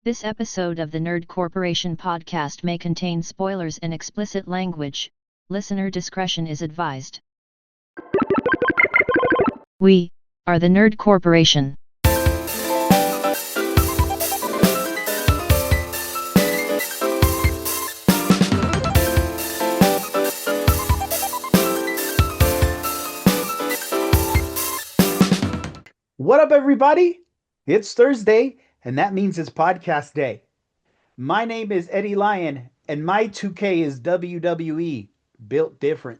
This episode of the Nerd Corporation podcast may contain spoilers and explicit language. Listener discretion is advised. We are the Nerd Corporation. What up, everybody? It's Thursday, and that means it's podcast day. My name is Eddie Lyon, and my 2K is WWE, built different.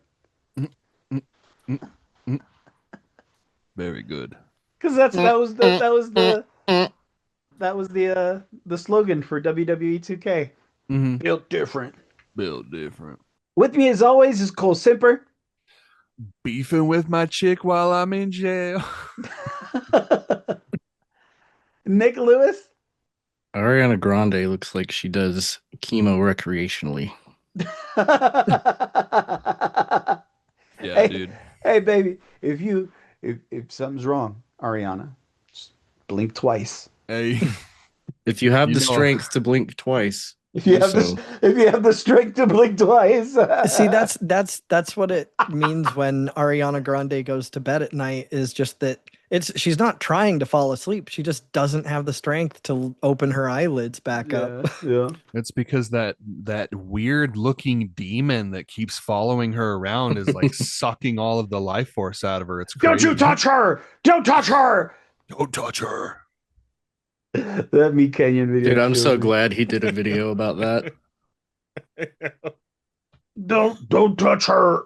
Very good. Because that was the slogan for WWE 2K. Mm-hmm. Built different. Built different. With me, as always, is Cole Simper. Beefing with my chick while I'm in jail. Nick Lewis. Ariana Grande looks like she does chemo recreationally. Yeah, dude. Hey, baby, if something's wrong, Ariana, just blink twice. Hey, If you have You the know- strength to blink twice. If you have the strength to blink twice. See, that's what it means when Ariana Grande goes to bed at night, is just that she's not trying to fall asleep. She just doesn't have the strength to open her eyelids back up. Yeah. it's because that weird looking demon that keeps following her around is like sucking all of the life force out of her. It's crazy. Don't you touch her! Don't touch her! Don't touch her. That Me Canyon video. Dude, I'm so killed me. glad he did a video about that. Don't touch her.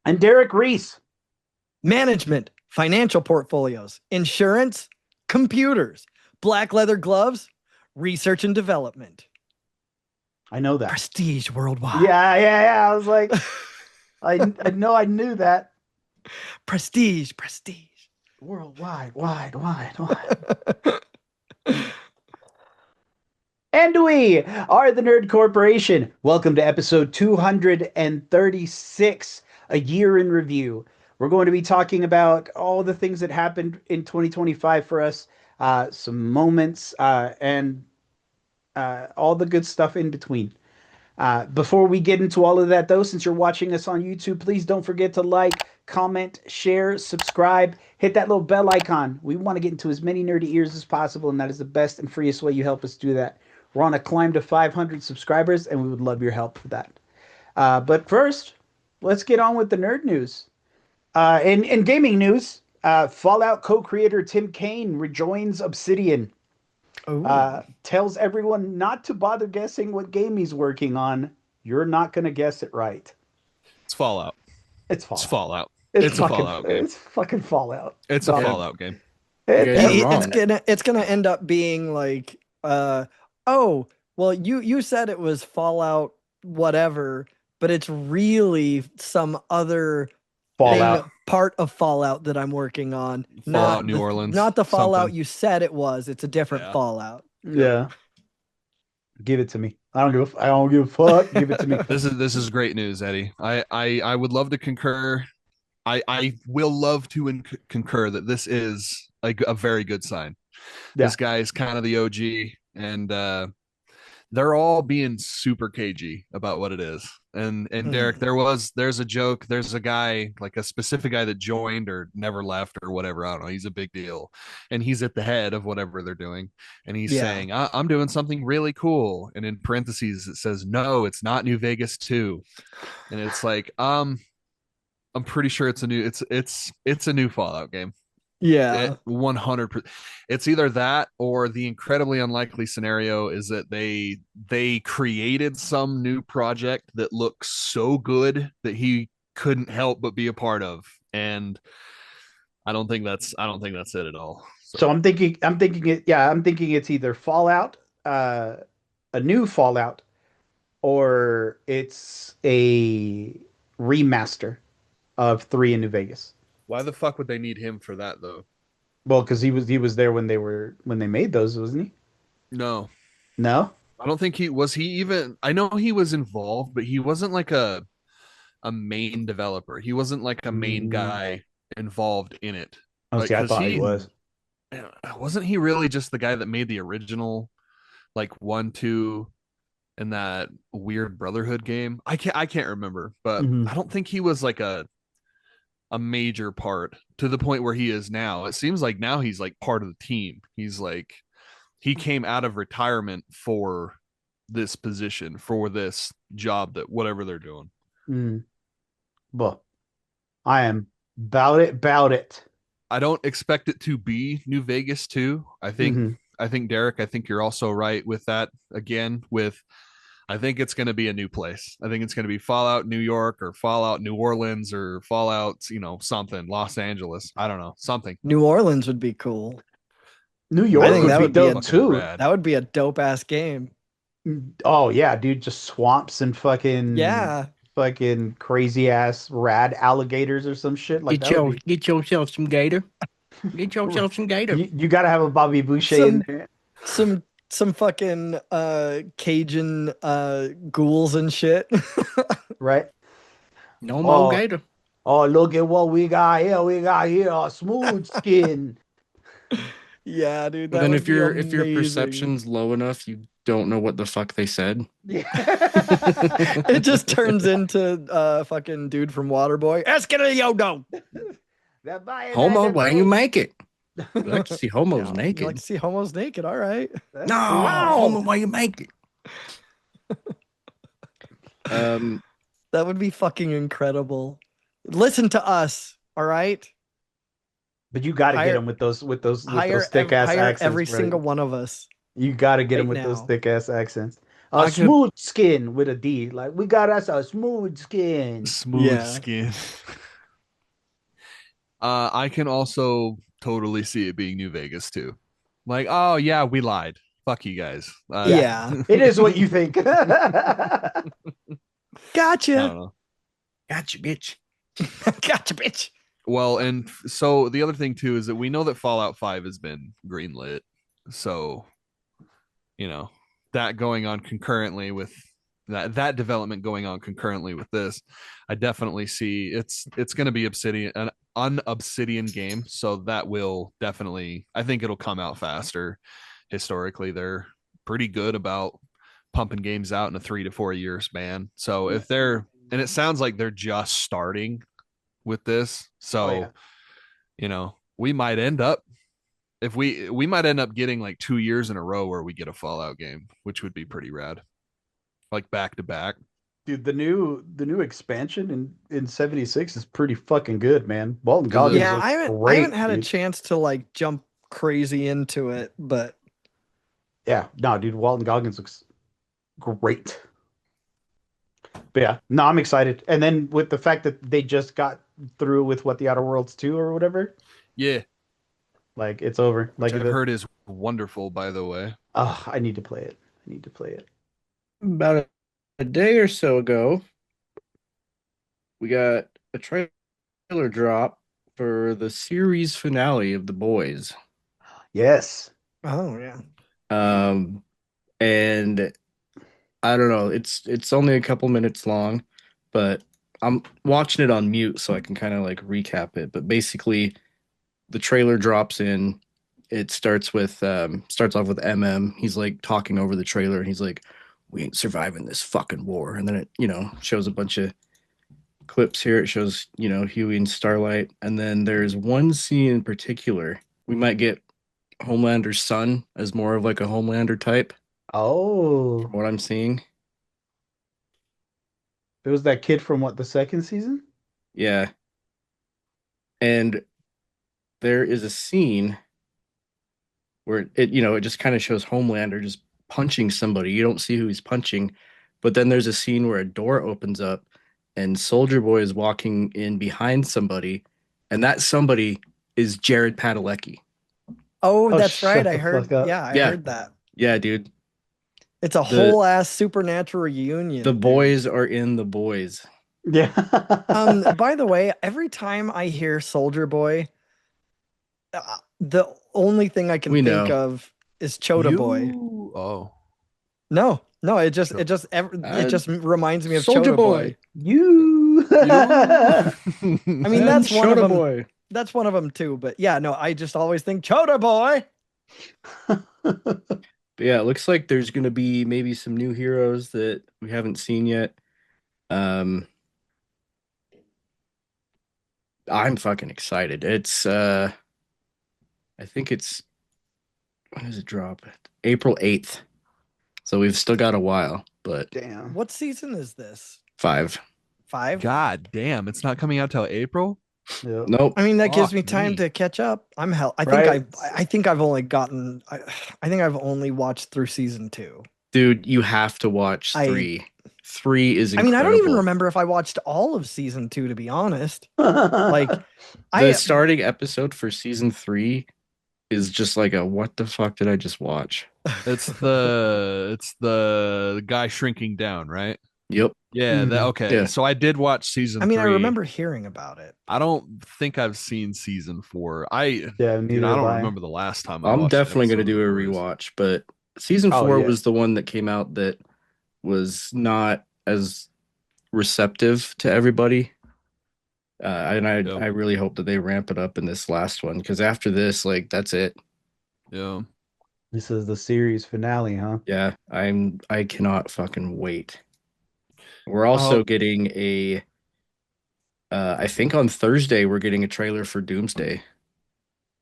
And Derek Reese. Management, financial portfolios, insurance, computers, black leather gloves, research and development, I know that. prestige worldwide. Yeah. I was like, I know I knew that. Prestige. Worldwide, wide. And we are the Nerd Corporation. Welcome to episode 236, a year in review. We're going to be talking about all the things that happened in 2025 for us, some moments, and all the good stuff in between. Before we get into all of that, though, since you're watching us on YouTube, please don't forget to like, comment, share, subscribe, hit that little bell icon. We want to get into as many nerdy ears as possible, and that is the best and freest way you help us do that. We're on a climb to 500 subscribers, and we would love your help for that. But first, let's get on with the nerd news. In gaming news, Fallout co-creator Tim Caine rejoins Obsidian. Tells everyone not to bother guessing what game he's working on. You're not going to guess it right. It's Fallout. It's Fallout. It's Fallout. It's It's a fucking, Fallout game. It's fucking Fallout. It's a Dog. Fallout game. It- Yeah, it- you're wrong. It's gonna end up being like, oh, well, you said it was Fallout whatever, but it's really some other Fallout. part of Fallout that I'm working on. Fallout New Orleans. Not the Fallout something. you said it was. It's a different Yeah. Fallout. Yeah. Give it to me. I don't give a fuck. Give it to me. This is great news, Eddie. I would love to concur. I will love to concur that this is a very good sign. Yeah. This guy is kind of the OG, and they're all being super cagey about what it is. And Derek, there's a joke. There's a guy, like a specific guy that joined or never left or whatever. I don't know. He's a big deal, and he's at the head of whatever they're doing. And he's Yeah. saying, I'm doing something really cool. And in parentheses, it says, no, it's not New Vegas 2. And it's like, I'm pretty sure it's a new Fallout game. Yeah. 100%. It's either that or the incredibly unlikely scenario is that they created some new project that looks so good that he couldn't help but be a part of, and I don't think that's it at all. So I'm thinking it's either Fallout, a new Fallout, or it's a remaster of 3 in New Vegas. Why the fuck would they need him for that though? Well, because he was there when they made those, wasn't he? No, No? I don't think he was. He even, I know he was involved, but he wasn't like a main developer. He wasn't like a main guy involved in it. Oh, Like, see, I 'cause thought he was. wasn't he really just the guy that made the original like 1, 2 and that weird Brotherhood game? I can't remember, but Mhm. I don't think he was like a major part to the point where he is now. It seems like now he's like part of the team. He's like he came out of retirement for this position, for this job, that whatever they're doing. Mm. But I am about it. I don't expect it to be New Vegas too. Mhm. I think Derek, I think you're also right with that. Again, with I think it's going to be a new place. I think it's going to be Fallout New York or Fallout New Orleans or Fallout, something, Los Angeles. I don't know, something. New Orleans would be cool. New I York think would that be would be a dope too. Rad. That would be a dope ass game. Oh yeah, dude, just swamps and Yeah. fucking crazy ass rad alligators or some shit like that would be. Get yourself some gator. Get yourself some gator. You got to have a Bobby Boucher in there, Some fucking Cajun ghouls and shit. right? No more Oh, gator. oh, look at what we got here. We got here a smooth skin. Yeah, dude. But That then would if be your amazing. perception's low enough, you don't know what the fuck they said. Yeah. It just turns into fucking dude from Waterboy. Yodo. That body, Homo, that why you body. make it? You like to see homos You naked. like to see homos naked? All right. That's No, cool. homo, why you make it? That would be fucking incredible. Listen to us, all right? But you got to get Hire- them with those Hire thick ass hire accents, every bro. single one of us. You got to get them right with those now. thick ass accents. I could- Smooth skin with a D. Like we got us a smooth skin. Smooth Yeah. skin. I can also totally see it being New Vegas too. Like, oh yeah, we lied. Fuck you guys. Yeah. It is what you think. I Gotcha. don't know. Gotcha, bitch. Gotcha, bitch. Well, and so the other thing too is that we know that Fallout 5 has been greenlit. So, that going on concurrently with that development going on concurrently with this, I definitely see it's going to be an Obsidian game, so that will definitely, I think it'll come out faster. Historically, they're pretty good about pumping games out in a 3 to 4 year span. So if they're, and it sounds like they're just starting with this, so we might end up, if we might end up getting like 2 years in a row where we get a Fallout game, which would be pretty rad, like back to back. Dude, the new expansion in 76 is pretty fucking good, man. Walton Is it? Goggins Yeah, looks I haven't great, had a dude. chance to like jump crazy into it, but Yeah, no, dude, Walton Goggins looks great. But yeah, no, I'm excited. And then with the fact that they just got through with what the Outer Worlds 2 or whatever, Yeah, like it's over. which Like I've heard is wonderful, by the way. oh, I need to play it. I need to play it. About a day or so ago, we got a trailer drop for the series finale of The Boys. Yes. oh yeah. And I don't know, it's only a couple minutes long, but I'm watching it on mute so I can kind of like recap it. But basically, the trailer drops in. It starts off with MM. He's like talking over the trailer, and he's like, "We ain't surviving this fucking war." And then it, shows a bunch of clips here. It shows, Huey and Starlight, and then there's one scene in particular. We might get Homelander's son as more of like a Homelander type, Oh, from what I'm seeing. it was that kid from what, the second season? Yeah. And there is a scene where it just kind of shows Homelander just punching somebody. You don't see who he's punching, but then there's a scene where a door opens up and Soldier Boy is walking in behind somebody, and that somebody is Jared Padalecki. Oh, that's shut right. the I heard. fuck up. Yeah, I Yeah. heard that. Yeah, dude. It's a whole ass supernatural reunion. The dude. boys are in The Boys. Yeah. By the way, every time I hear Soldier Boy, the only thing I can We think know. of is Chota Boy. Oh, No, it just reminds me of Chota Boy. You. I mean, that's one of Chota them. Boy. That's one of them too. But yeah, no, I just always think Chota Boy. But yeah, it looks like there's gonna be maybe some new heroes that we haven't seen yet. Um, I'm fucking excited. It's I think it's when does it drop? April 8th. So we've still got a while, but Damn. What season is this? 5. 5? God damn, it's not coming out till April. Yeah. Nope. I mean, that gives me Fuck time me. to catch up. I'm hell. Right. I think I've only gotten. I think I've only watched through season 2. Dude, you have to watch 3. 3 is I incredible. mean, I don't even remember if I watched all of season 2, to be honest. Like, The starting episode for season 3 is just like a what the fuck did I just watch? It's the guy shrinking down, right? Yep. Yeah, okay. Yeah. So I did watch season I mean, 3. I remember hearing about it. I don't think I've seen season 4. Yeah, Dude, I don't remember the last time I I'm watched definitely an going to episode do a of The Boys. rewatch, but season Oh, 4 yeah. was the one that came out that was not as receptive to everybody. And I Yep. really hope that they ramp it up in this last one, because after this, like, that's it. Yeah. This is the series finale, huh? Yeah, I cannot fucking wait. We're also getting a I think on Thursday we're getting a trailer for Doomsday.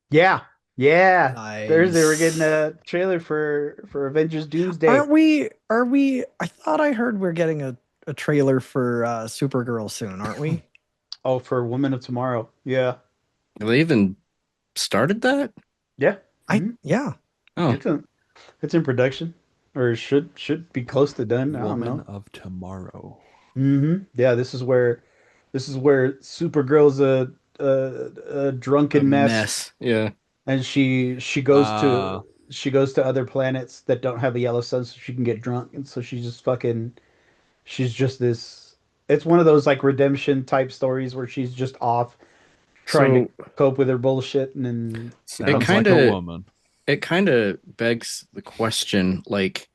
Yeah. Yeah. Nice. Thursday we're getting a trailer for Avengers Doomsday. Are we? I thought I heard we're getting a trailer for Supergirl soon, aren't we? Oh, for Women of Tomorrow. Yeah. Have they even started that? Yeah. Yeah. Oh, It's in production, or should be close to done. I don't Woman know. of Tomorrow. Yeah, this is where Supergirl's a drunken mess. Yeah. And she goes to other planets that don't have the yellow sun, so she can get drunk, and so she's just this. It's one of those like redemption type stories where she's just off trying to cope with her bullshit, and then Sounds like a woman. It kind of begs the question, like,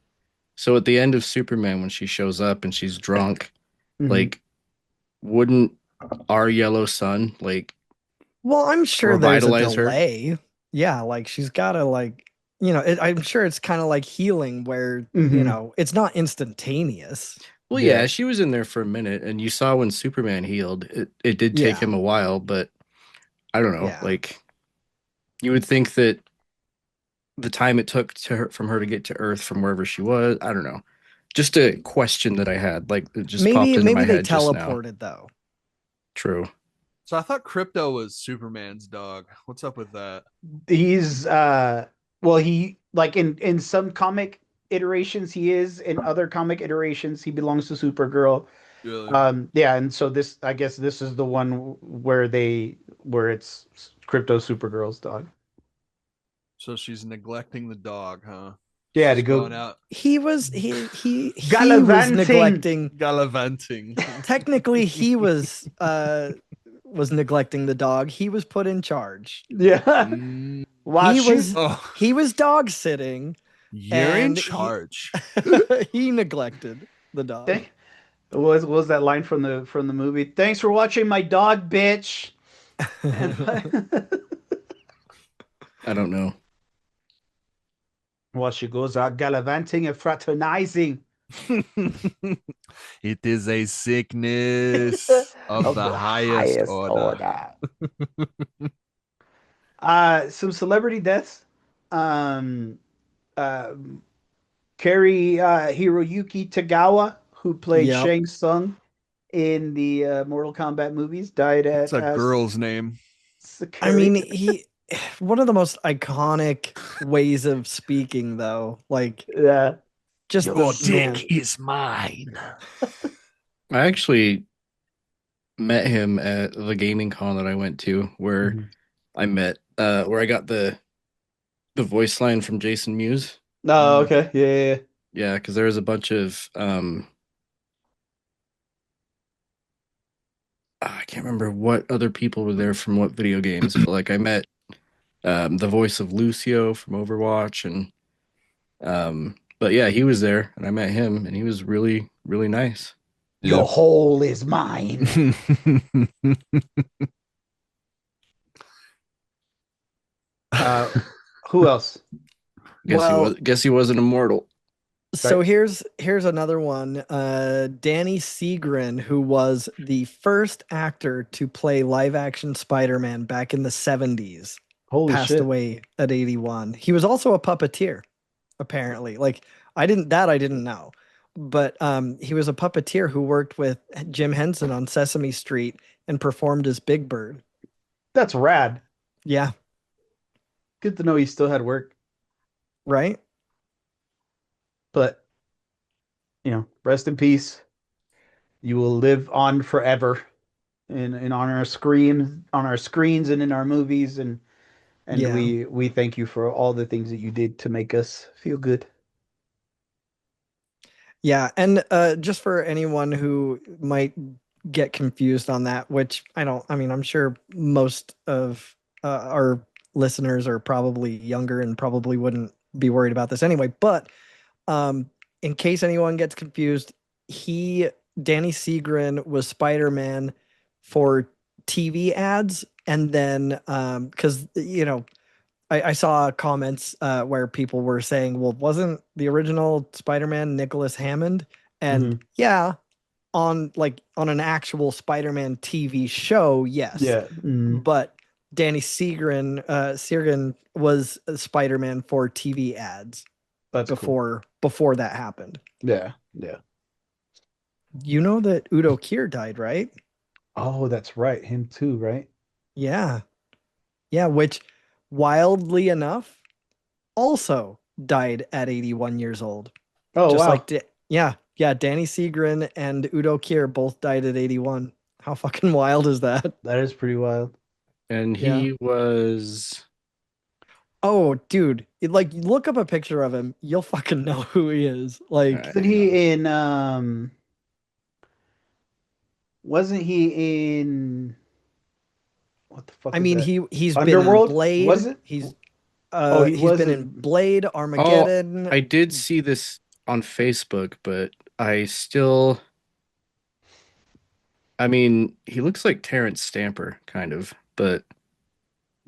so at the end of Superman when she shows up and she's drunk, like, wouldn't our yellow sun like? Well, I'm sure there's a revitalize her? delay. Yeah, like she's got to like, I'm sure it's kind of like healing where, it's not instantaneous. Well, yeah, she was in there for a minute, and you saw when Superman healed, it did take him a while, but I don't know, like, you would think that the time it took from her to get to Earth from wherever she was, I don't know. Just a question that I had, like, it just popped into my head just now. Maybe they teleported though. True. So I thought Crypto was Superman's dog. What's up with that? He's well, he like in some comic iterations he is, in other comic iterations he belongs to Supergirl. Really? Yeah, and so I guess this is the one where it's Crypto Supergirl's dog. So she's neglecting the dog, huh? Yeah, she's to go going out. He was Gallivanting. neglecting. Gallivanting. Technically, he was neglecting the dog. He was put in charge. Yeah. He was dog sitting. You're in charge. He neglected the dog. What was that line from the movie? Thanks for watching my dog, bitch. I don't know. While she goes out gallivanting and fraternizing. It is a sickness of the highest order. Some celebrity deaths. Kari Hiroyuki Tagawa, who played Shang Tsung in the Mortal Kombat movies, died at. That's a girl's name. I mean, one of the most iconic ways of speaking, though. Like, just your dick is mine. I actually met him at the gaming con that I went to, where I got the voice line from Jason Mewes. Oh, okay. Yeah. Yeah, because there was a bunch of I can't remember what other people were there from what video games, but like I met the voice of Lucio from Overwatch, and but yeah, he was there, and I met him, and he was really, really nice. Your hole is mine. Who else? Well, Guess he wasn't immortal. so Right. here's another one. Danny Segrin, who was the first actor to play live action Spider-Man back in the 70s, Holy passed shit. away at 81. He was also a puppeteer, apparently. Like I didn't know. But he was a puppeteer who worked with Jim Henson on Sesame Street and performed as Big Bird. That's rad. Yeah, Good to know he still had work. right? But, rest in peace. You will live on forever in on our screens and in our movies, and Yeah. we thank you for all the things that you did to make us feel good. Yeah, and just for anyone who might get confused on that, which I mean, I'm sure most of our listeners are probably younger and probably wouldn't be worried about this anyway. But um, in case anyone gets confused, he, Danny Segrin, was Spider-Man for TV ads, and then because I saw comments where people were saying, well, wasn't the original Spider-Man Nicholas Hammond? And Mhm. yeah, on an actual Spider-Man TV show, yes. Yeah. But Danny Segrin was a Spider-Man for TV ads That's cool. before that happened. Yeah. Yeah. You know that Udo Kier died, right? Oh, that's right. Him too, right? Yeah. Yeah, which wildly enough also died at 81 years old. Oh, Just wow. like, yeah, Danny Segrin and Udo Kier both died at 81. How fucking wild is that? That is pretty wild. And Yeah. he was Oh, dude, look up a picture of him. You'll fucking know who he is. Like, Wasn't hang on. he in wasn't he in what the fuck I is mean, that? he's been in Underworld? Was Blade. it? He's Oh, he he's was been in in Blade, Oh, Armageddon. I did see this on Facebook, but I mean, he looks like Terrence Stamper, kind of, but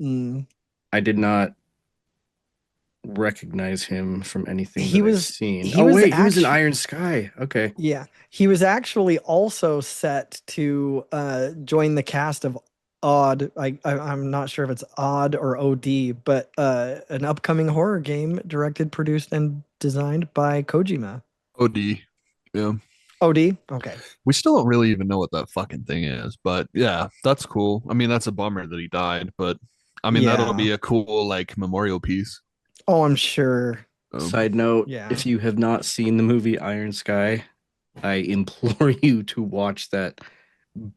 Mm. I did not recognize him from anything He that I've was seen. he Oh, was wait, he was in actually Iron Sky. Okay. Yeah, he was actually also set to join the cast of Odd. I'm not sure if it's Odd or OD, but an upcoming horror game directed, produced, and designed by Kojima. OD. Yeah. OD. Okay. We still don't really even know what that fucking thing is, but yeah, that's cool. I mean, that's a bummer that he died, but I mean, that'll Yeah. be a cool like memorial piece. Oh, I'm sure. Side note, Yeah. if you have not seen the movie Iron Sky, I implore you to watch that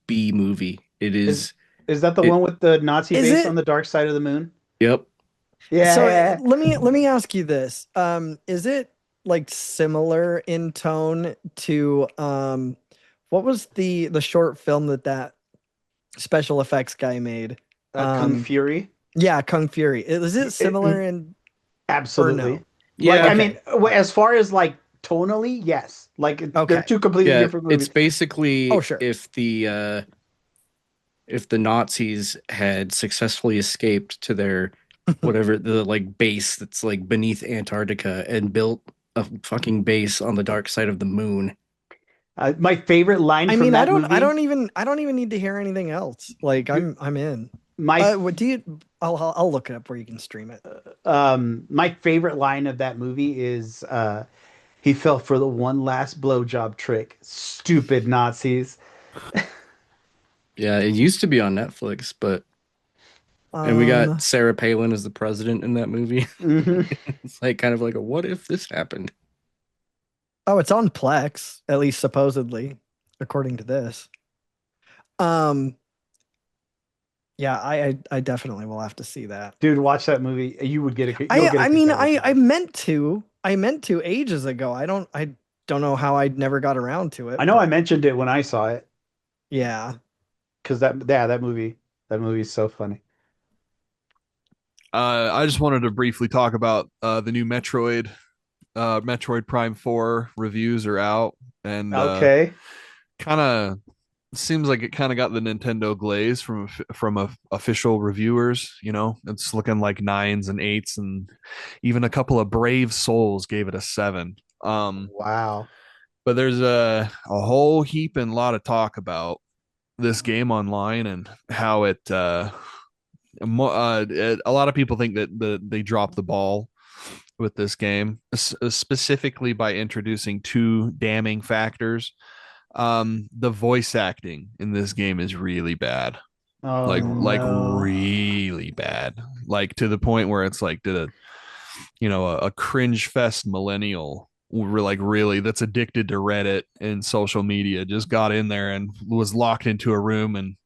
B movie. It is is is that the it one with the Nazi Is base on it? the dark side of the moon? yep. So Yeah. let me ask you this. Is it like similar in tone to what was the short film that special effects guy made? Kung Um, Fury. yeah, Kung Fury. Is it similar in or Absolutely. no? Like, Yeah. I mean, Okay. as far as like tonally, yes. Like they're Okay. two completely Yeah, different it's movies. Oh, basically sure. if the Nazis had successfully escaped to their whatever the like base that's like beneath Antarctica and built a fucking base on the dark side of the moon. My favorite line I from mean, that movie, I don't even need to hear anything else. Like I'm in. my What do you? I'll look it up where you can stream it. my favorite line of that movie is he fell for the one last blowjob trick. Stupid Nazis. Yeah, it used to be on Netflix, but and we got Um. Sarah Palin as the president in that movie. Hmm. It's like kind of like a what if this happened? Oh, it's on Plex, at least supposedly, according to this. Um. Yeah, I definitely will have to see that. Dude, watch that movie. You would get a you'll I get a I kick mean out of I it. meant to ages ago. I don't know how I never got around to it. I know I But mentioned it when I saw it yeah. because that movie is so funny. I just wanted to briefly talk about the new Metroid Prime 4 reviews are out, and Okay. kind of seems like it kind of got the Nintendo glaze from official reviewers. It's looking like 9s and 8s, and even a couple of Brave Souls gave it a 7. Wow. But there's a whole heap and lot of talk about this game online and how a lot of people think that they dropped the ball with this game, specifically by introducing two damning factors. The voice acting in this game is really bad. Oh Like no. really bad. Like to the point where it's like, did a cringe fest millennial really that's addicted to Reddit and social media just got in there and was locked into a room and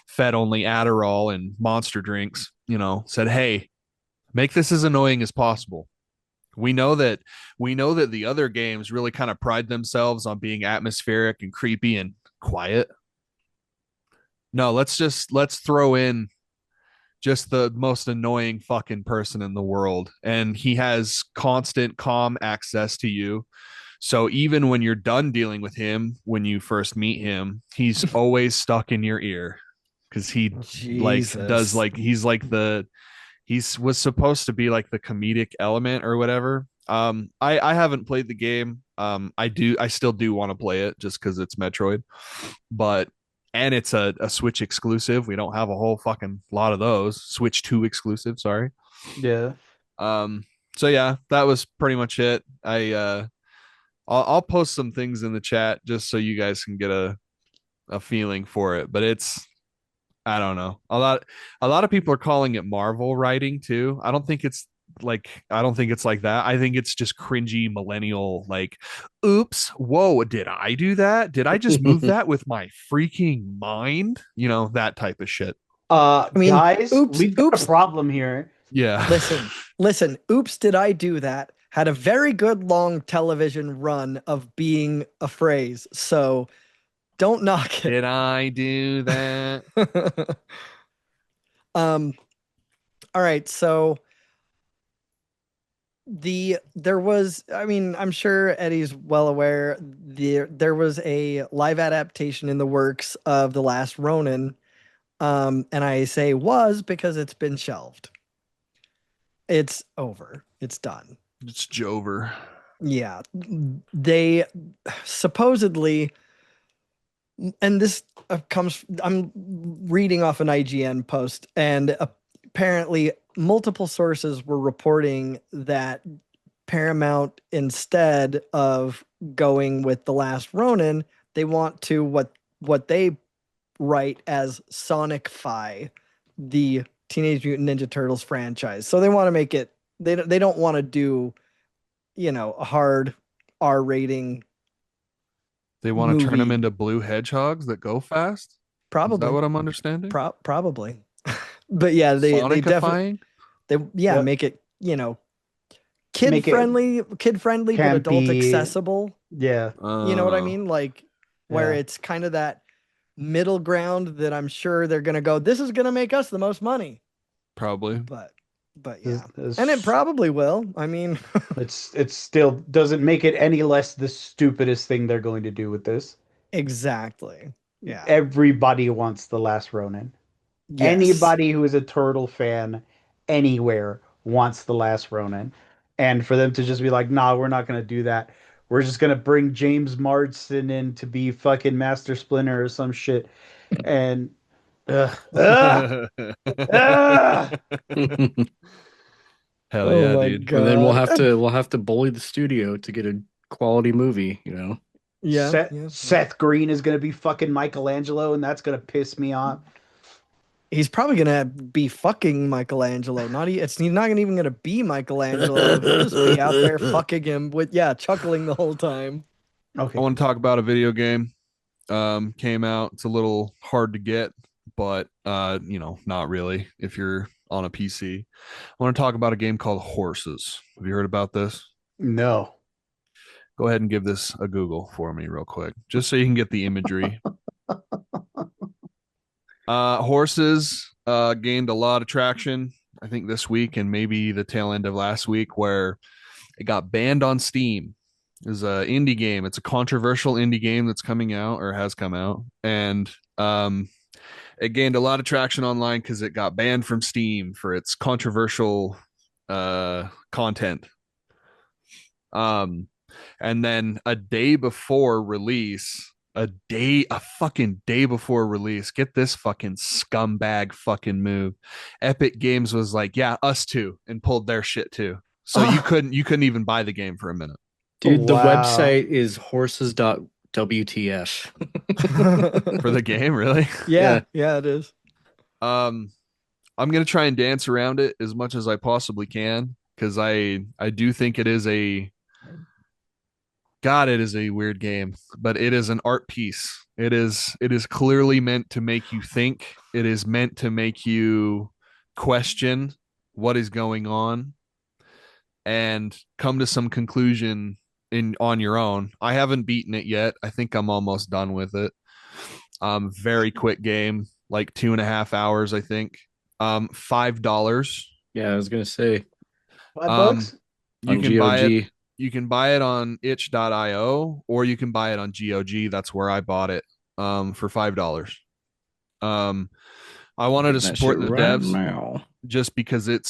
fed only Adderall and monster drinks, said, "Hey, make this as annoying as possible." We know that the other games really kind of pride themselves on being atmospheric and creepy and quiet. No, let's throw in just the most annoying fucking person in the world, and he has constant calm access to you. So even when you're done dealing with him, when you first meet him, he's always stuck in your ear because he does Jesus. was supposed to be like the comedic element or whatever. I haven't played the game. I still do want to play it just because it's Metroid, but and it's a Switch exclusive. We don't have a whole fucking lot of those. Switch 2 exclusive, sorry. Yeah. Um, so yeah, that was pretty much it. I'll post some things in the chat just so you guys can get a feeling for it. But it's, I don't know. A lot of people are calling it Marvel writing too. I don't think it's like that. I think it's just cringy millennial, like, oops, whoa, did I do that? Did I just move that with my freaking mind? That type of shit. I mean, Guys, oops, we've got a oops. problem here. Yeah. Listen. Oops, did I do that? Had a very good long television run of being a phrase. So don't knock it. Did I do that? All right, so there was, I mean, I'm sure Eddie's well aware, there was a live adaptation in the works of The Last Ronin. And I say was because it's been shelved. It's over. It's done. It's Jover. Yeah. They supposedly, and this I'm reading off an IGN post, and apparently multiple sources were reporting that Paramount, instead of going with The Last Ronin, they want to what they write as Sonicify the Teenage Mutant Ninja Turtles franchise. So they want to make it, they don't want to do, a hard R rating. They want to turn them movie. into blue hedgehogs that go fast? Is that Probably. what I'm understanding? Probably. But yeah, they definitely Yep. make it, Make it kid friendly but adult campy. accessible. Yeah. You know what I mean? Like where Yeah. it's kind of that middle ground that I'm sure they're gonna go, this is gonna make us the most money. Probably. But yeah. This- And it probably will. I mean, It's still doesn't make it any less the stupidest thing they're going to do with this. exactly. Yeah. Everybody wants The Last Ronin. Yes. Anybody who is a turtle fan anywhere wants The Last Ronin. And for them to just be like, nah, we're not gonna do that. We're just gonna bring James Marsden in to be fucking Master Splinter or some shit. And ugh, ugh, ugh. Hell Oh yeah, my dude. God. And then we'll have to bully the studio to get a quality movie, Yeah. Seth Green is gonna be fucking Michelangelo, and that's gonna piss me off. He's probably gonna be fucking Michelangelo. He's not even gonna be Michelangelo. He'll just be out there fucking him with chuckling the whole time. Okay. I want to talk about a video game. Came out. It's a little hard to get, but not really if you're on a PC. I want to talk about a game called Horses. Have you heard about this? No. Go ahead and give this a Google for me real quick, just so you can get the imagery. Horses gained a lot of traction, I think, this week and maybe the tail end of last week, where it got banned on Steam. is a indie game. It's a controversial indie game that's coming out or has come out, and it gained a lot of traction online because it got banned from Steam for its controversial content. And then a fucking day before release, get this fucking scumbag fucking move. Epic Games was like, yeah, us too, and pulled their shit too. So you couldn't even buy the game for a minute. Dude, the Wow. website is horses.wtf. For the game, really? Yeah, it is. I'm gonna try and dance around it as much as I possibly can because I do think it is a weird game, but it is an art piece. It is clearly meant to make you think. It is meant to make you question what is going on and come to some conclusion on your own. I haven't beaten it yet. I think I'm almost done with it. Very quick game, like 2.5 hours, I think. $5. Yeah, I was gonna say $5? You on can buy it. GOG. You can buy it on itch.io or you can buy it on GOG. That's where I bought it for $5. I wanted to That support shit the right devs now. just because it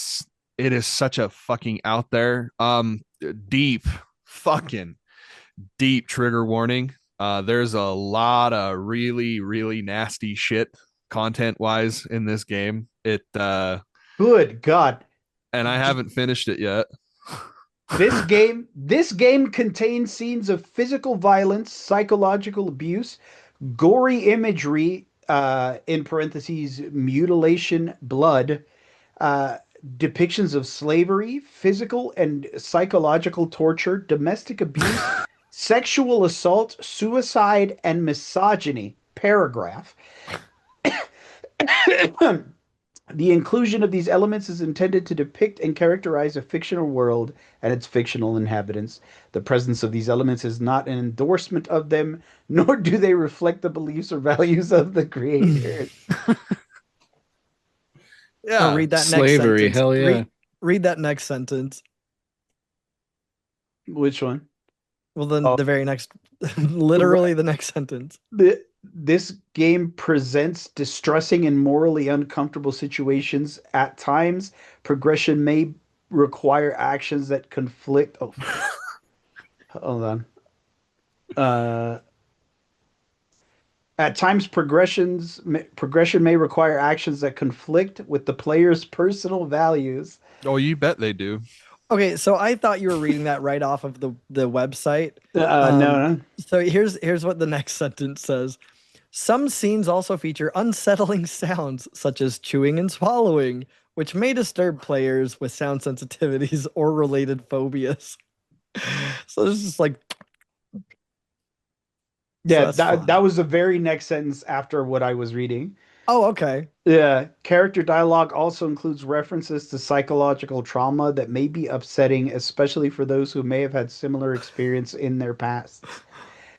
is such a fucking out there deep fucking deep trigger warning. There's a lot of really really nasty shit content wise in this game. Good God. And I haven't finished it yet. This game contains scenes of physical violence, psychological abuse, gory imagery, in parentheses, mutilation, blood, uh, depictions of slavery, physical and psychological torture, domestic abuse, sexual assault, suicide, and misogyny. Paragraph. The inclusion of these elements is intended to depict and characterize a fictional world and its fictional inhabitants. The presence of these elements is not an endorsement of them, nor do they reflect the beliefs or values of the creators. Oh, read that Slavery, next sentence. hell yeah. Read that next sentence. Which one? Well, then Oh. the very next, literally the next sentence. This game presents distressing and morally uncomfortable situations. At times, progression may require actions that conflict. Oh, hold on. At times, progression may require actions that conflict with the player's personal values. Oh, you bet they do. Okay, so I thought you were reading that right off of the website. No. So here's what the next sentence says. Some scenes also feature unsettling sounds such as chewing and swallowing, which may disturb players with sound sensitivities or related phobias. So this is like, Yeah, so that's that was the very next sentence after what I was reading. Oh, okay. Yeah, character dialogue also includes references to psychological trauma that may be upsetting, especially for those who may have had similar experience in their past.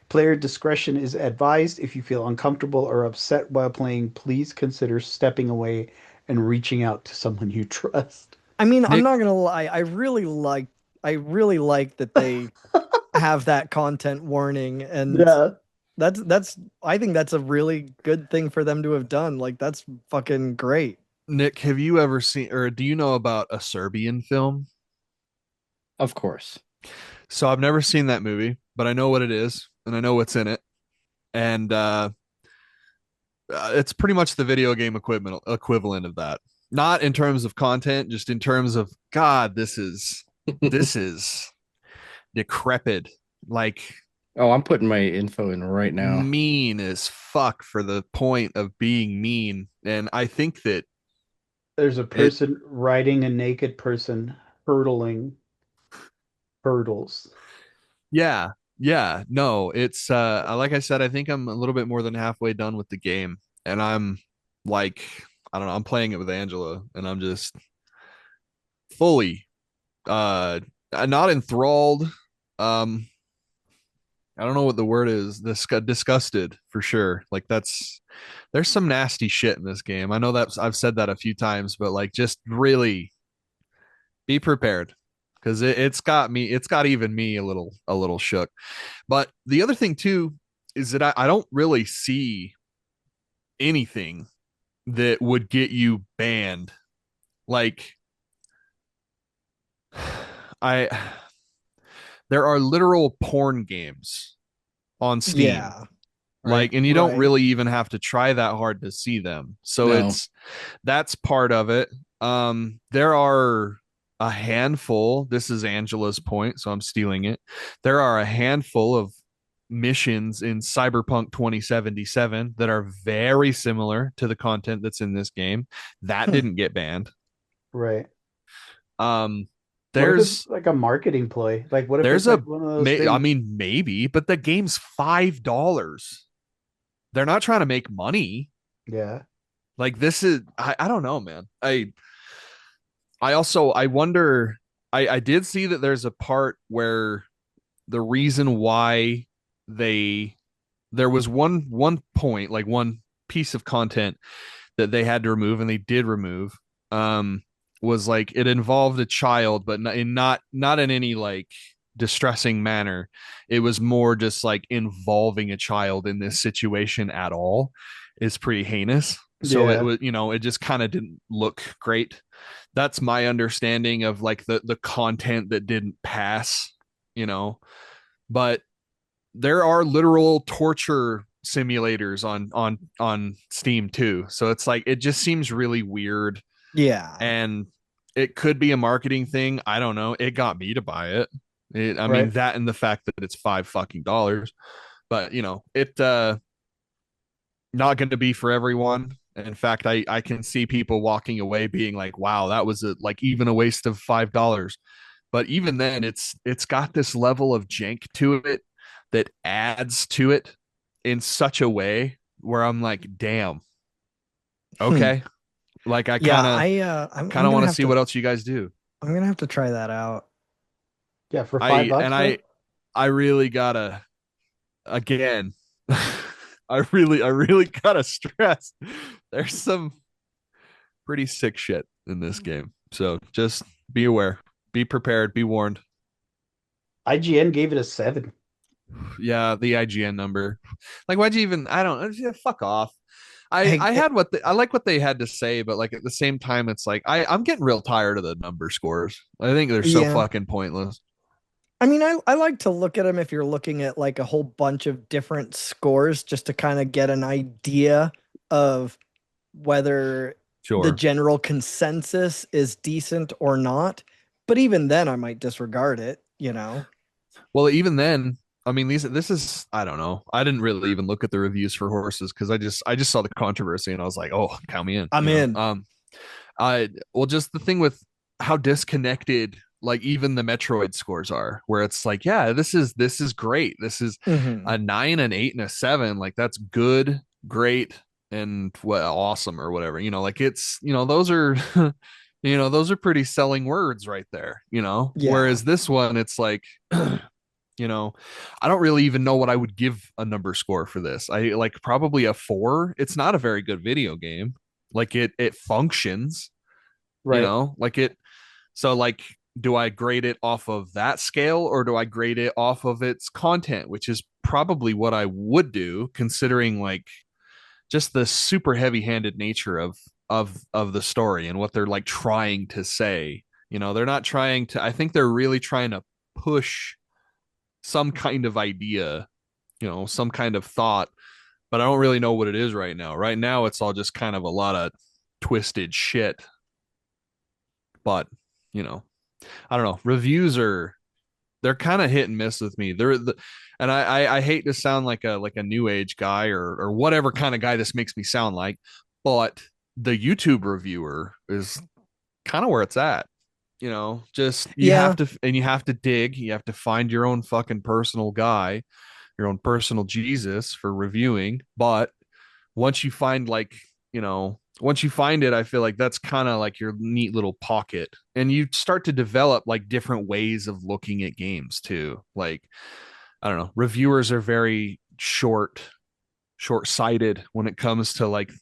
Player discretion is advised. If you feel uncomfortable or upset while playing, please consider stepping away and reaching out to someone you trust. I mean, I'm Nick- not gonna lie. I really like that they have that content warning, and Yeah. that's I think that's a really good thing for them to have done. Like, that's fucking great. Nick, have you ever seen or do you know about a Serbian film? Of course. So I've never seen that movie, but I know what it is and I know what's in it. And it's pretty much the video game equivalent of that. Not in terms of content, just in terms of God, this is decrepit. Like, Oh, I'm putting my info in right now. mean as fuck for the point of being mean. And I think that There's a person riding a naked person hurdling hurdles. yeah, no, it's like I said, I think I'm a little bit more than halfway done with the game. And I'm like, I don't know, I'm playing it with Angela and I'm just fully not enthralled. I don't know what the word is. Disgusted for sure. Like there's some nasty shit in this game. I know that I've said that a few times, but like just really be prepared because it's got even me a little shook. But the other thing too is that I don't really see anything that would get you banned. Like I there are literal porn games on Steam. Yeah. Like, Right. and you don't Right. really even have to try that hard to see them. So No. that's part of it. There are a handful. This is Angela's point, so I'm stealing it. There are a handful of missions in Cyberpunk 2077 that are very similar to the content that's in this game. That didn't get banned. Right. Um, What if it's there's like a marketing ploy? Like, what if there's it's a like one of those things? I mean, maybe, but the game's $5. They're not trying to make money. Yeah. Like this is I don't know, man. I wonder. I did see that there's a part where the reason why there was one point, like one piece of content that they had to remove, and they did remove, was like it involved a child, but not in any like distressing manner. It was more just like involving a child in this situation at all is pretty heinous. So it Yeah. was, it just kind of didn't look great. That's my understanding of like the content that didn't pass, you know. But there are literal torture simulators on Steam too. So it's like it just seems really weird, Yeah. and it could be a marketing thing. I don't know. It got me to buy it. I mean Right. that and the fact that it's $5. But it not going to be for everyone. In fact, I can see people walking away being like, "Wow, that was like even a waste of $5." But even then, it's got this level of jank to it that adds to it in such a way where I'm like, "Damn, okay." Like I Yeah, I'm kind of gonna want to have see to what else you guys do. I'm gonna have to try that out. Yeah. For I $5, and though? I really gotta again. I really gotta stress. There's some pretty sick shit in this game. So just be aware, be prepared, be warned. IGN gave it a 7. Yeah, the IGN number. Like, why'd you even? I don't. Yeah, fuck off. I Hey, I had I like what they had to say, but like at the same time, it's like I'm getting real tired of the number scores. I think they're so yeah. fucking pointless. I mean, I like to look at them if you're looking at like a whole bunch of different scores just to kind of get an idea of whether the Sure. general consensus is decent or not. But even then, I might disregard it, you know? Well, even then, I mean, this is I don't know. I didn't really even look at the reviews for horses because I just saw the controversy and I was like, oh, count me in. I'm in. I well, just the thing with how disconnected like even the Metroid scores are, where it's like, yeah, this is great. This is Mhm. a 9, an 8, and a 7. Like that's good, great, and awesome or whatever. Like it's those are those are pretty selling words right there. Yeah. Whereas this one, it's like. I don't really even know what I would give a number score for this. I like probably a 4. It's not a very good video game. Like it functions, Right. like it. So like, do I grade it off of that scale or do I grade it off of its content, which is probably what I would do considering like just the super heavy-handed nature of the story and what they're like trying to say. They're not trying to, I think they're really trying to push some kind of idea, some kind of thought, but I don't really know what it is right now. Right now, it's all just kind of a lot of twisted shit. But, I don't know. Reviews they're kind of hit and miss with me. And I hate to sound like a new age guy or whatever kind of guy this makes me sound like, but the YouTube reviewer is kind of where it's at. Just you Yeah. have to dig, you have to find your own fucking personal guy, your own personal Jesus for reviewing. But once you find once you find it, I feel like that's kind of like your neat little pocket. And you start to develop like different ways of looking at games too. Like, I don't know, reviewers are very short-sighted when it comes to like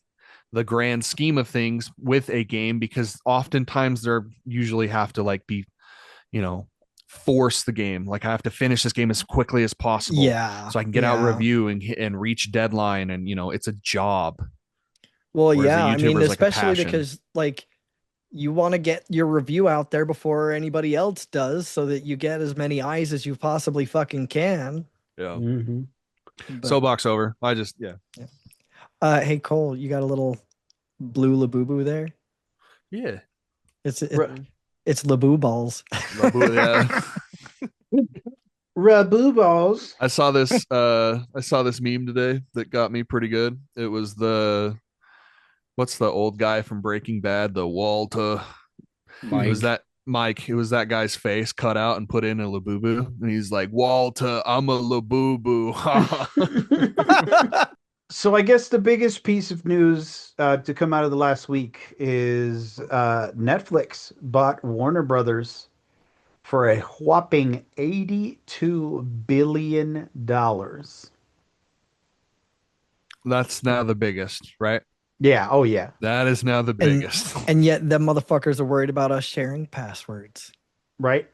the grand scheme of things with a game because oftentimes they're usually have to like be force the game. Like I have to finish this game as quickly as possible. Yeah. So I can get out review and reach deadline. And, it's a job. Well, Whereas a yeah, I mean, YouTuber is like a especially passion. because like you want to get your review out there before anybody else does, so that you get as many eyes as you possibly fucking can. Yeah. But, Soapbox over. hey Cole, you got a little blue Labubu there? Yeah. It's Laboo balls. Yeah. Raboo balls. I saw this meme today that got me pretty good. It was what's the old guy from Breaking Bad, the Walter. Mike. It was that Mike. It was that guy's face cut out and put in a Labubu, and he's like, "Walter, I'm a Labubu." So I guess the biggest piece of news to come out of the last week is Netflix bought Warner Brothers for a whopping $82 billion. That's now the biggest, right? Yeah. Oh, yeah. That is now the biggest. And yet them motherfuckers are worried about us sharing passwords. Right?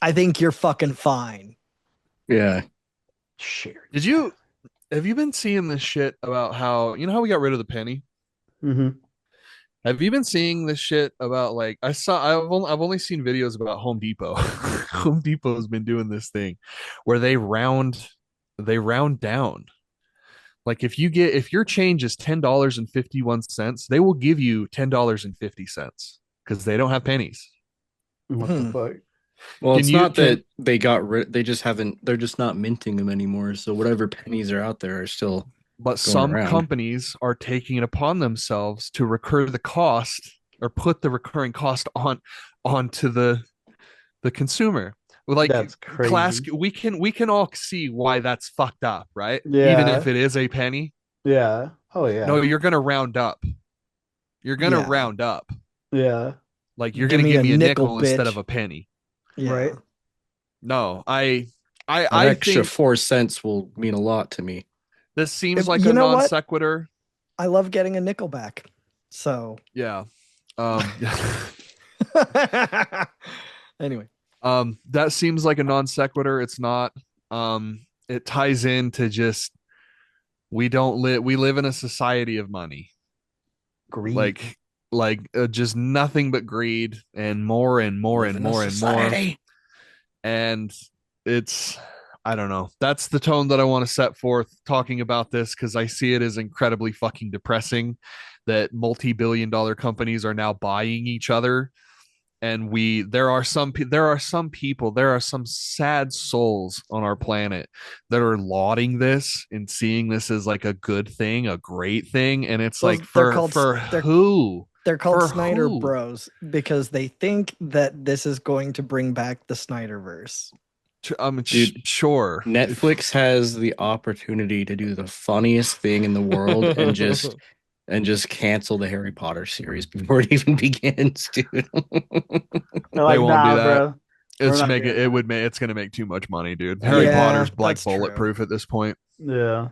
I think you're fucking fine. Yeah. Share. Have you been seeing this shit about how we got rid of the penny? Mm-hmm. Have you been seeing this shit about like I've only seen videos about Home Depot. Home Depot has been doing this thing where they round down. Like if your change is $10.51, they will give you $10.50 because they don't have pennies. What the fuck? Well, it's not that they got rid. They just haven't. They're just not minting them anymore. So whatever pennies are out there are still. But some companies are taking it upon themselves to recur the cost or put the recurring cost onto the consumer. Like That's crazy. we can all see why that's fucked up, right? Yeah. Even if it is a penny. Yeah. Oh yeah. No, you're gonna round up. You're gonna round up. Yeah. Like you're gonna give me a nickel instead of a penny. Yeah. Right. No, an extra 4 cents will mean a lot to me. This seems like a non sequitur. I love getting a nickel back. So yeah. Anyway. That seems like a non sequitur. It's not. It ties into just we live in a society of money. Greed. Just nothing but greed and more and more and more and more. And it's I don't know. That's the tone that I want to set forth talking about this because I see it as incredibly fucking depressing that multi-billion-dollar companies are now buying each other. And there are some sad souls on our planet that are lauding this and seeing this as like a good thing, a great thing. And it's like for who? They're called Snyder Bros because they think that this is going to bring back the Snyderverse. Dude, sure. Netflix has the opportunity to do the funniest thing in the world and just cancel the Harry Potter series before it even begins, dude. They won't do that. Bro. It's gonna make too much money, dude. Harry Potter's like bulletproof at this point. Yeah.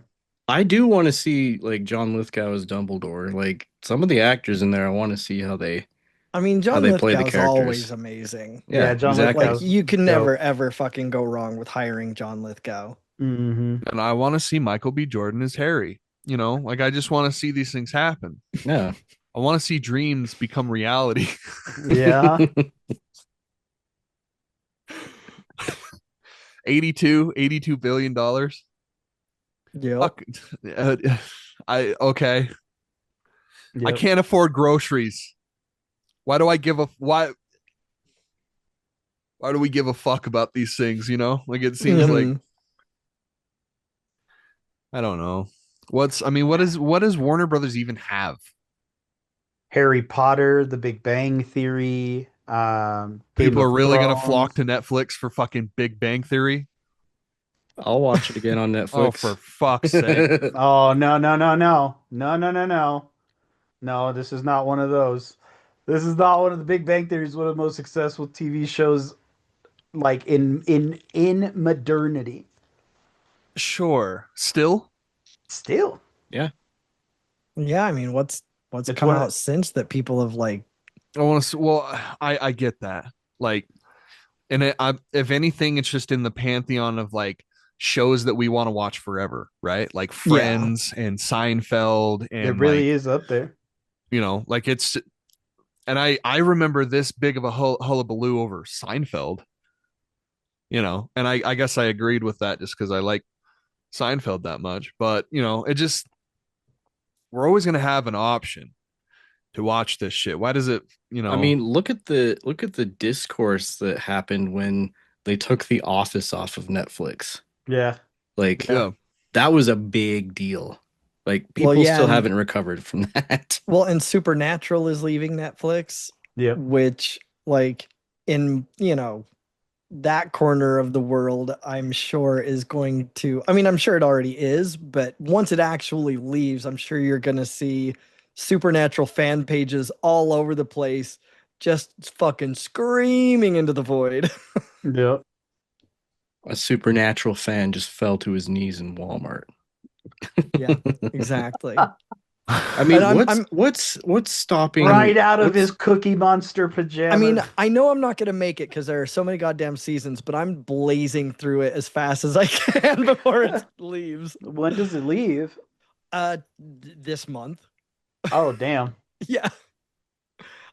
I do want to see like John Lithgow as Dumbledore. Like some of the actors in there, I want to see how they. I mean, John Lithgow's always amazing. Yeah, John exactly. Lithgow's you can never ever fucking go wrong with hiring John Lithgow. Mm-hmm. And I want to see Michael B. Jordan as Harry. I just want to see these things happen. Yeah, I want to see dreams become reality. Yeah. 82 billion dollars. Yeah. Okay. Yep. I can't afford groceries. Why do we give a fuck about these things, Like it seems like I don't know. What does Warner Brothers even have? Harry Potter, The Big Bang Theory. People are really going to flock to Netflix for fucking Big Bang Theory. I'll watch it again on Netflix. Oh, for fuck's sake. Oh, no. No, this is not one of those. This is not one of the Big Bang Theories, one of the most successful TV shows like in modernity. Sure. Still? Yeah. Yeah, I mean, what's come out since that people have like I get that. Like And if anything, it's just in the pantheon of like shows that we want to watch forever, right? Like Yeah. Friends and Seinfeld It and really like, is up there. like it's. And I remember this big of a hullabaloo over Seinfeld, and I guess I agreed with that just because I like Seinfeld that much. But it just we're always gonna have an option to watch this shit. Why does it, I mean, look at the discourse that happened when they took The Office off of Netflix. Yeah. Like yeah. that was a big deal. Like Well, people yeah, still and- haven't recovered from that. Well, and Supernatural is leaving Netflix, Yep. which, like, in, that corner of the world, I'm sure is going to, I mean, I'm sure it already is, but once it actually leaves, I'm sure you're going to see Supernatural fan pages all over the place, just fucking screaming into the void. Yep. A Supernatural fan just fell to his knees in Walmart. Yeah, exactly. I mean, And what's stopping Right out of what's- his Cookie Monster pajamas. I mean, I know I'm not going to make it because there are so many goddamn seasons, but I'm blazing through it as fast as I can before it leaves. when does it leave? This month. Oh, damn. Yeah.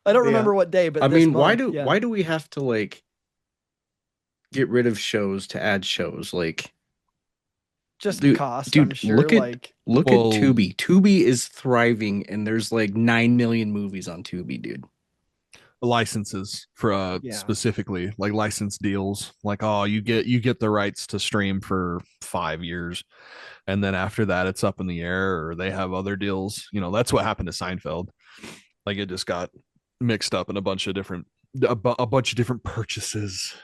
I don't Yeah. remember what day, but I this mean, why month, do why do we have to like get rid of shows to add shows? Like, just dude, cost, I'm sure. look at Like, look Well- at Tubi. Tubi is thriving, and there's like 9 million movies on Tubi, dude. Licenses for Yeah. specifically like license deals, like, oh, you get the rights to stream for 5 years, and then after that it's up in the air, or they have other deals. That's what happened to Seinfeld. Like, it just got mixed up in a bunch of different purchases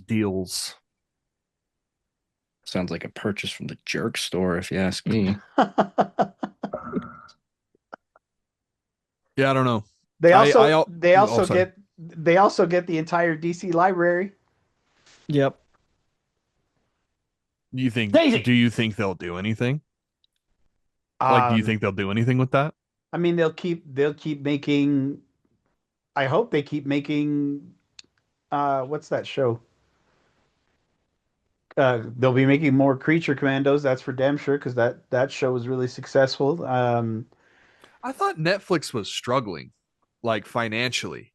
deals. Sounds like a purchase from the jerk store, if you ask me. Yeah, I don't know. they also I- they also sorry. get the entire DC library. yep. Do you think Daisy! they'll do anything? Like, do you think they'll do anything with that? I mean, they'll keep making. I hope they keep making. What's that show? They'll be making more Creature Commandos. That's for damn sure, because that show was really successful. I thought Netflix was struggling, like, financially.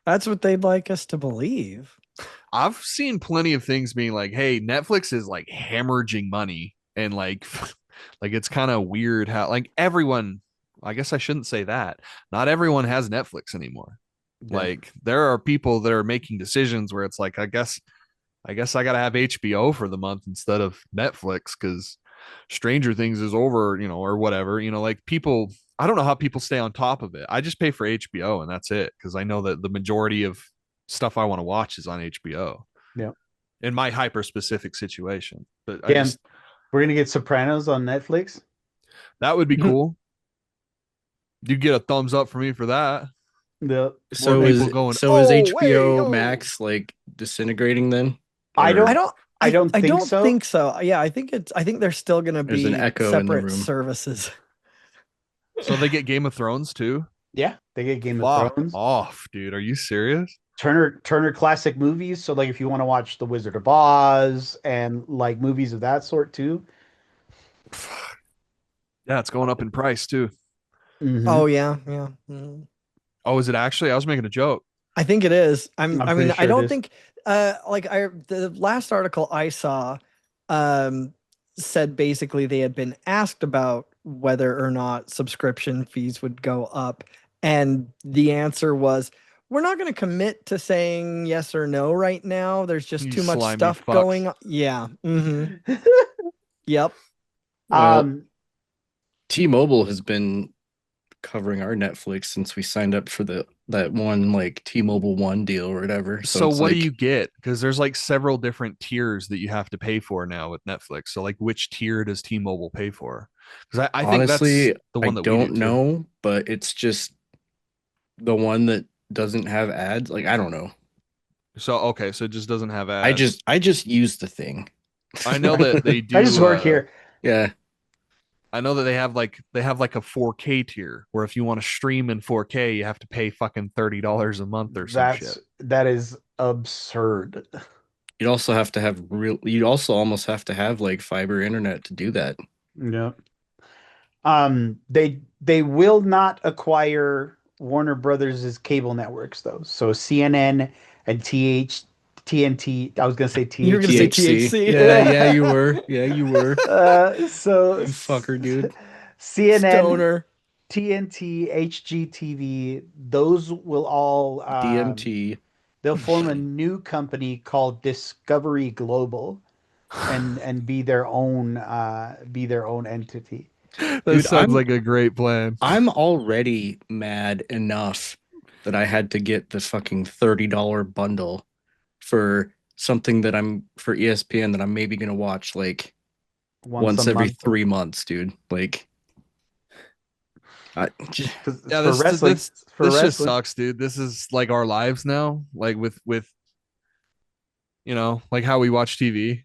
That's what they'd like us to believe. I've seen plenty of things being like, hey, Netflix is like hemorrhaging money, and like like it's kind of weird how, like, everyone, I guess I shouldn't say that. Not everyone has Netflix anymore. Yeah. Like, there are people that are making decisions where it's like, I guess I got to have HBO for the month instead of Netflix because Stranger Things is over, or whatever. Like, people, I don't know how people stay on top of it. I just pay for HBO and that's it, because I know that the majority of stuff I want to watch is on HBO. Yeah. In my hyper specific situation. But Damn, we're gonna get Sopranos on Netflix. that would be cool. You get a thumbs up for me for that. The So More is people going, is "Oh, HBO wait, oh." Max like disintegrating then? I Or don't- I don't think so. think so. Yeah, I think they're still going to There's be an echo in the separate room. services. so they get Game of Thrones too? Yeah, they get Game of Fuck Thrones. off, dude. Are you serious? Turner Classic Movies. So like if you want to watch The Wizard of Oz and like movies of that sort too. Yeah, it's going up in price too. Mhm. Oh yeah, yeah. Mhm. Oh, is it actually? I was making a joke. I think it is. I'm I pretty mean, sure I it don't is. think the last article I saw um said basically they had been asked about whether or not subscription fees would go up, and the answer was, we're not going to commit to saying yes or no right now. There's just You too much slimy stuff fucks. going on. Yeah. Yep. Well, Um, T-Mobile has been covering our Netflix since we signed up for that one like T-Mobile One deal or whatever. So it's what do like, you get? Because there's like several different tiers that you have to pay for now with Netflix. So like, which tier does T-Mobile pay for? Because I think honestly, that's the one that I we do don't too. know, but it's just the one that doesn't have ads. Like, I don't know. So okay, so it just doesn't have ads. I just use the thing. I know that they do. I just work here. Yeah. I know that they have like a 4K tier where if you want to stream in 4K, you have to pay fucking $30 a month or some shit. That is absurd. You'd also have to have real. You'd also almost have to have like fiber internet to do that. Yeah. They will not acquire Warner Brothers' cable networks though. So CNN and TNT. I was gonna say You were gonna say THC. THC. Yeah, yeah, you were. Yeah, you were. So You fucker, dude. CNN, Stoner. TNT, HGTV, those will all DMT. they'll form a new company called Discovery Global and be their own entity. That Dude, sounds like a great plan. I'm already mad enough that I had to get the fucking $30 bundle for something that I'm for ESPN that I'm maybe gonna watch like Once a once every month. 3 months, dude. Like, I, Yeah, For wrestling, this just sucks, dude. This is like our lives now, like with like how we watch TV.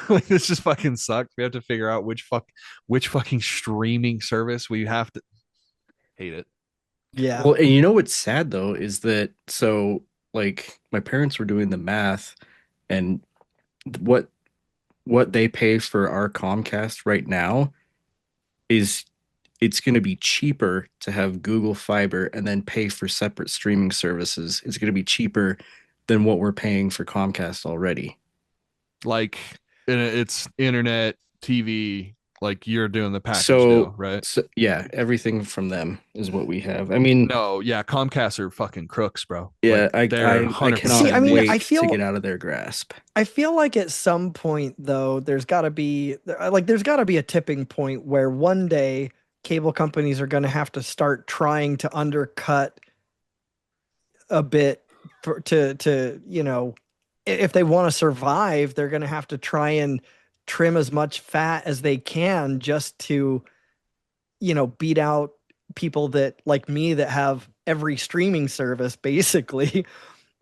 Like this just fucking sucks. We have to figure out which fucking streaming service we have to hate it. Yeah. well, and you know what's sad though is that so like my parents were doing the math and what what they pay for our Comcast right now is it's going to be cheaper to have Google Fiber and then pay for separate streaming services. It's going to be cheaper than what we're paying for Comcast already. Like it's internet, TV, like you're doing the package So, deal, right? so yeah, everything from them is what we have. I mean, No, yeah, Comcast are fucking crooks, bro. yeah, Like, they're I 100% cannot See, I mean, wait I to feel- get out of their grasp. I feel like at some point though, there's got to be a tipping point where one day cable companies are going to have to start trying to undercut a bit to if they want to survive, they're going to have to try and trim as much fat as they can just to beat out people that like me that have every streaming service basically.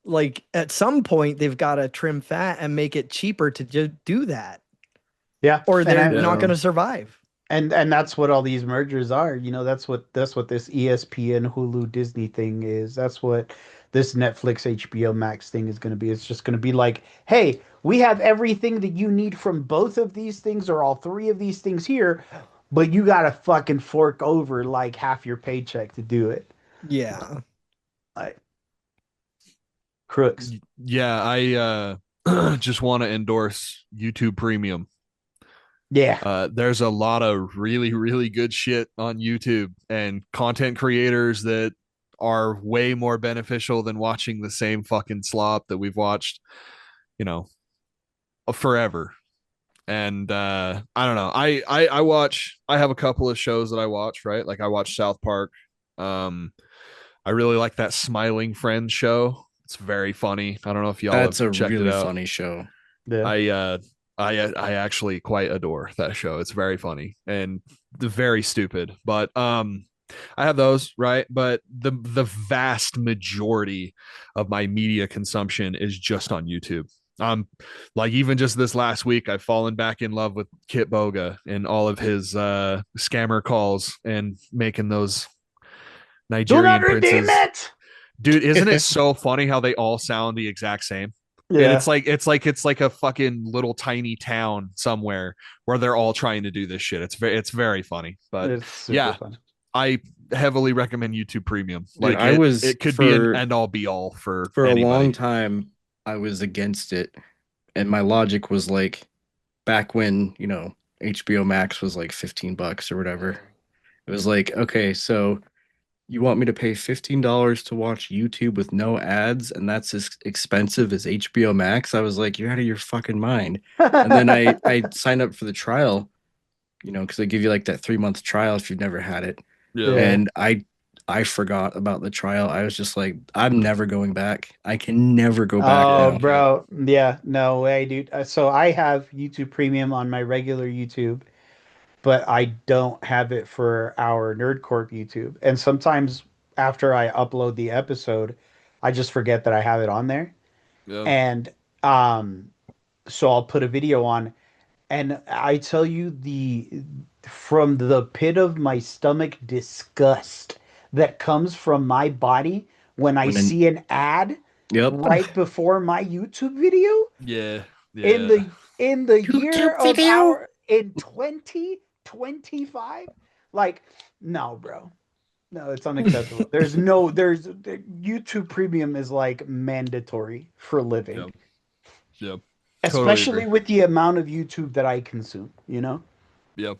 Like at some point they've got to trim fat and make it cheaper to just do that, Yeah, or they're and not going to survive. and that's what all these mergers are. That's what this ESPN, Hulu, Disney thing is. That's what this Netflix, HBO Max thing is going to be. It's just going to be like, hey, we have everything that you need from both of these things or all three of these things here, but you got to fucking fork over like half your paycheck to do it. Yeah. Like crooks. Yeah, I just want to endorse YouTube Premium. Yeah. There's a lot of really, really good shit on YouTube and content creators that are way more beneficial than watching the same fucking slop that we've watched, forever. And I don't know. I have a couple of shows that I watch, right? Like I watch South Park. I really like that Smiling Friends show. It's very funny. I don't know if y'all That's a have checked really it out. funny show. Yeah. I actually quite adore that show. It's very funny and very stupid. But I have those, right? But the vast majority of my media consumption is just on YouTube. Like even just this last week, I've fallen back in love with Kit Boga and all of his scammer calls and making those Do Nigerian not redeem princes. it. Dude, isn't it so funny how they all sound the exact same? Yeah. And it's like a fucking little tiny town somewhere where they're all trying to do this shit. It's very funny. But It's super yeah, fun. I heavily recommend YouTube Premium. Dude, Like was it could be an end all be all for a anybody. long time. I was against it, and my logic was like, back when HBO Max was like $15 or whatever. It was like, okay, so you want me to pay $15 to watch YouTube with no ads, and that's as expensive as HBO Max? I was like, you're out of your fucking mind. And then I signed up for the trial, because they give you like that 3-month trial if you've never had it. Yeah. And I forgot about the trial. I was just like, I'm never going back. I can never go back Oh, now. bro. Yeah, no way, dude. So I have YouTube Premium on my regular YouTube, but I don't have it for our Nerdcorp YouTube. And sometimes after I upload the episode, I just forget that I have it on there. Yeah. And so I'll put a video on, and I tell you from the pit of my stomach disgust that comes from my body when I When an- see an ad Yep. right before my YouTube video Yeah. in Yeah. the year YouTube of video? in 2025. Like, no, bro. No, it's unacceptable. There's YouTube Premium is like mandatory for living, Yep. Yep. Totally especially agree. with the amount of YouTube that I consume, you know? Yep.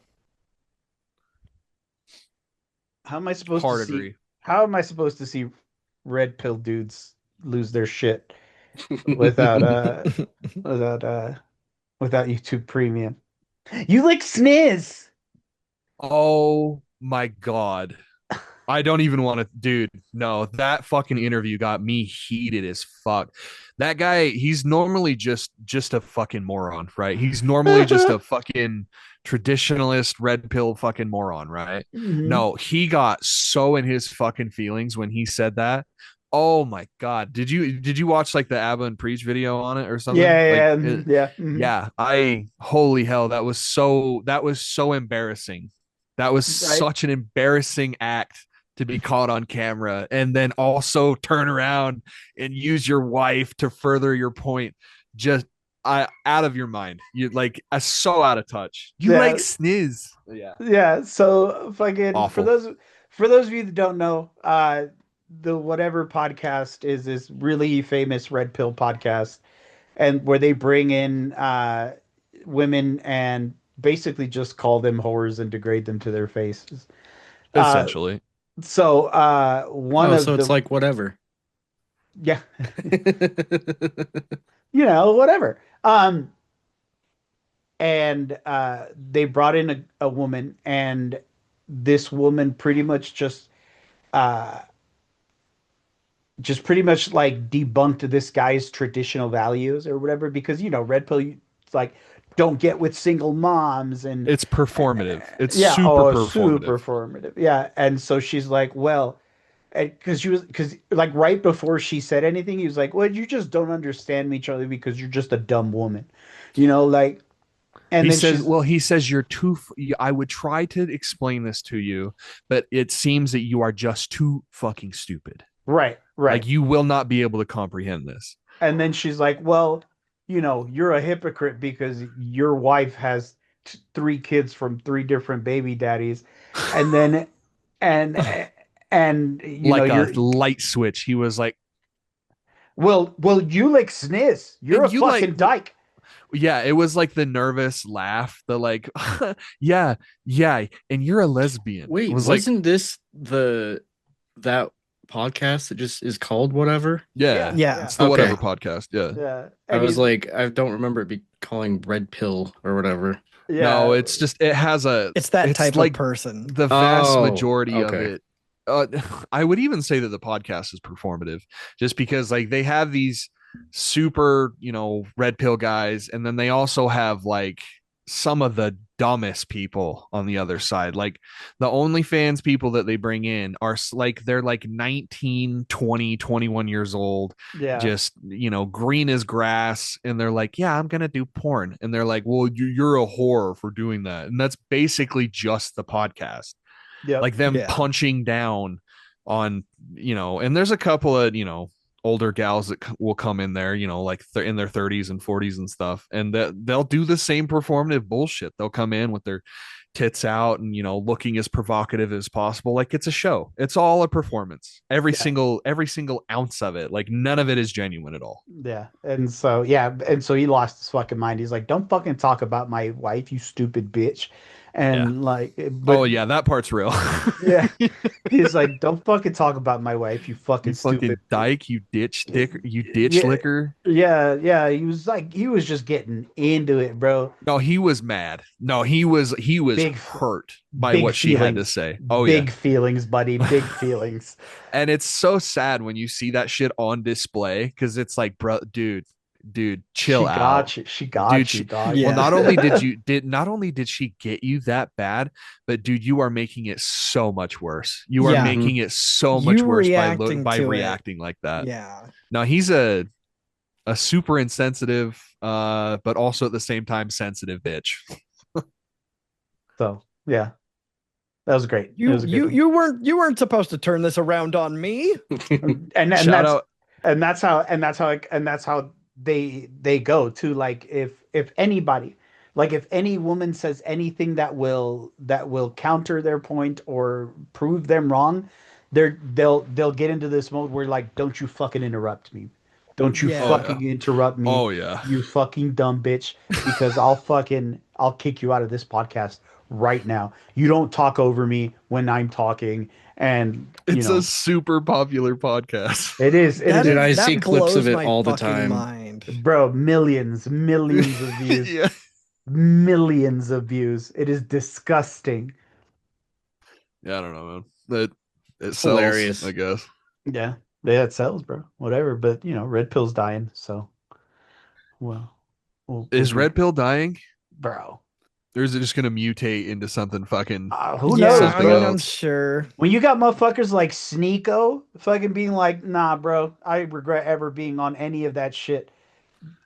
How am I supposed to Hard see agree. how am I supposed to see red pill dudes lose their shit without without without YouTube Premium? You like sniz. Oh my God. I don't even want to, dude. No, that fucking interview got me heated as fuck. That guy, he's normally just a fucking moron, right? He's normally just a fucking traditionalist red pill fucking moron, right? Mhm. No, he got so in his fucking feelings when he said that. Oh my God. Did you watch like the Abba and Preach video on it or something? Like Yeah. Mhm. yeah, I holy hell, that was so embarrassing. That was Right. such an embarrassing act to be caught on camera and then also turn around and use your wife to further your point. Just out of your mind. You like so out of touch. You like Yeah. sniz. Yeah. Yeah. So fucking Awful. for those of you that don't know, the whatever podcast is this really famous red pill podcast, and where they bring in women and basically just call them whores and degrade them to their faces. Uh Essentially. so one Oh, of so it's the like whatever. yeah, you know, whatever. And they brought in a woman, and this woman uh pretty much like debunked this guy's traditional values or whatever, because you know red pill it's like don't get with single moms It's performative. It's yeah, super oh, super performative. formative, yeah. And so she's like, well, because like right before she said anything, he was like, well, you just don't understand me, Charlie, because you're just a dumb woman, you know, like. And He then says, she's well, he says you're too I would try to explain this to you, but it seems that you are just too fucking stupid. right. Like you will not be able to comprehend this. And then she's like, well, you know, you're a hypocrite because your wife has three kids from three different baby daddies. And then, and, and, you know, Like a you're, light switch. He was like, well, you like sniz. You're and a you like, fucking dyke. yeah, it was like the nervous laugh, the like, yeah, yeah, and you're a lesbian. It Wait, was like, wasn't this that podcast that just is called whatever? yeah, Yeah. it's the Okay. whatever podcast. Yeah. Yeah. I And was he's, like, I don't remember it be calling Red Pill or whatever. No, yeah. it's just, it has It's that type like of person. the vast Oh, majority of okay. it. I would even say that the podcast is performative just because like they have these super, red pill guys. And then they also have like some of the dumbest people on the other side. Like the OnlyFans people that they bring in are like, they're like 19, 20, 21 years old, Yeah. just, green as grass. And they're like, yeah, I'm going to do porn. And they're like, well, you're a whore for doing that. And that's basically just the podcast, Yep. like them Yeah. punching down on, and there's a couple of, older gals that will come in there, like in their 30s and 40s and stuff. And they'll do the same performative bullshit. They'll come in with their tits out and, looking as provocative as possible. Like it's a show. It's all a performance. Every single ounce of it. Like none of it is genuine at all. Yeah. And so, he lost his fucking mind. He's like, don't fucking talk about my wife, you stupid bitch. And like, but Oh yeah, that part's real. yeah, he's like, don't fucking talk about my wife, you fucking You stupid. fucking dyke, you ditch dick, you ditch Yeah, licker. yeah. He was just getting into it, bro. No, he was mad. No, he was Big, hurt by big what she had to feelings. say. Oh yeah. Big feelings, buddy. Big feelings. And it's so sad when you see that shit on display because it's like, bro, dude, chill She out. got you. She got Dude, you, dog. Yeah. well, not only did she get you that bad, but dude, you are making it so much worse. You are Yeah. making it so much You worse reacting by to it. reacting like that. Yeah. Now he's a super insensitive, but also at the same time sensitive bitch. So yeah, that was great. It You was a good one. you weren't supposed to turn this around on me. And Shout out and that's how they go to, like, if anybody, like if any woman says anything that will counter their point or prove them wrong, they'll get into this mode where, like, don't you fucking interrupt me. Don't you Yeah. Oh yeah. fucking interrupt me, Oh yeah. you fucking dumb bitch, because I'll kick you out of this podcast right now. You don't talk over me when I'm talking, and It's a super popular podcast. Dude, I see that clips of blows it my all the fucking time. mind. bro, millions of views. Yeah. Millions of views. It is disgusting. Yeah, I don't know, man. That it It's sells, hilarious. I guess. Yeah, yeah, it sells, bro. Whatever, but Red Pill's dying, so well, we'll Is be, Red Pill dying? bro. Or is it just gonna mutate into something fucking Who Yeah, knows, I something mean, bro? I'm else? sure. When you got motherfuckers like Sneeko fucking being like, nah, bro, I regret ever being on any of that shit.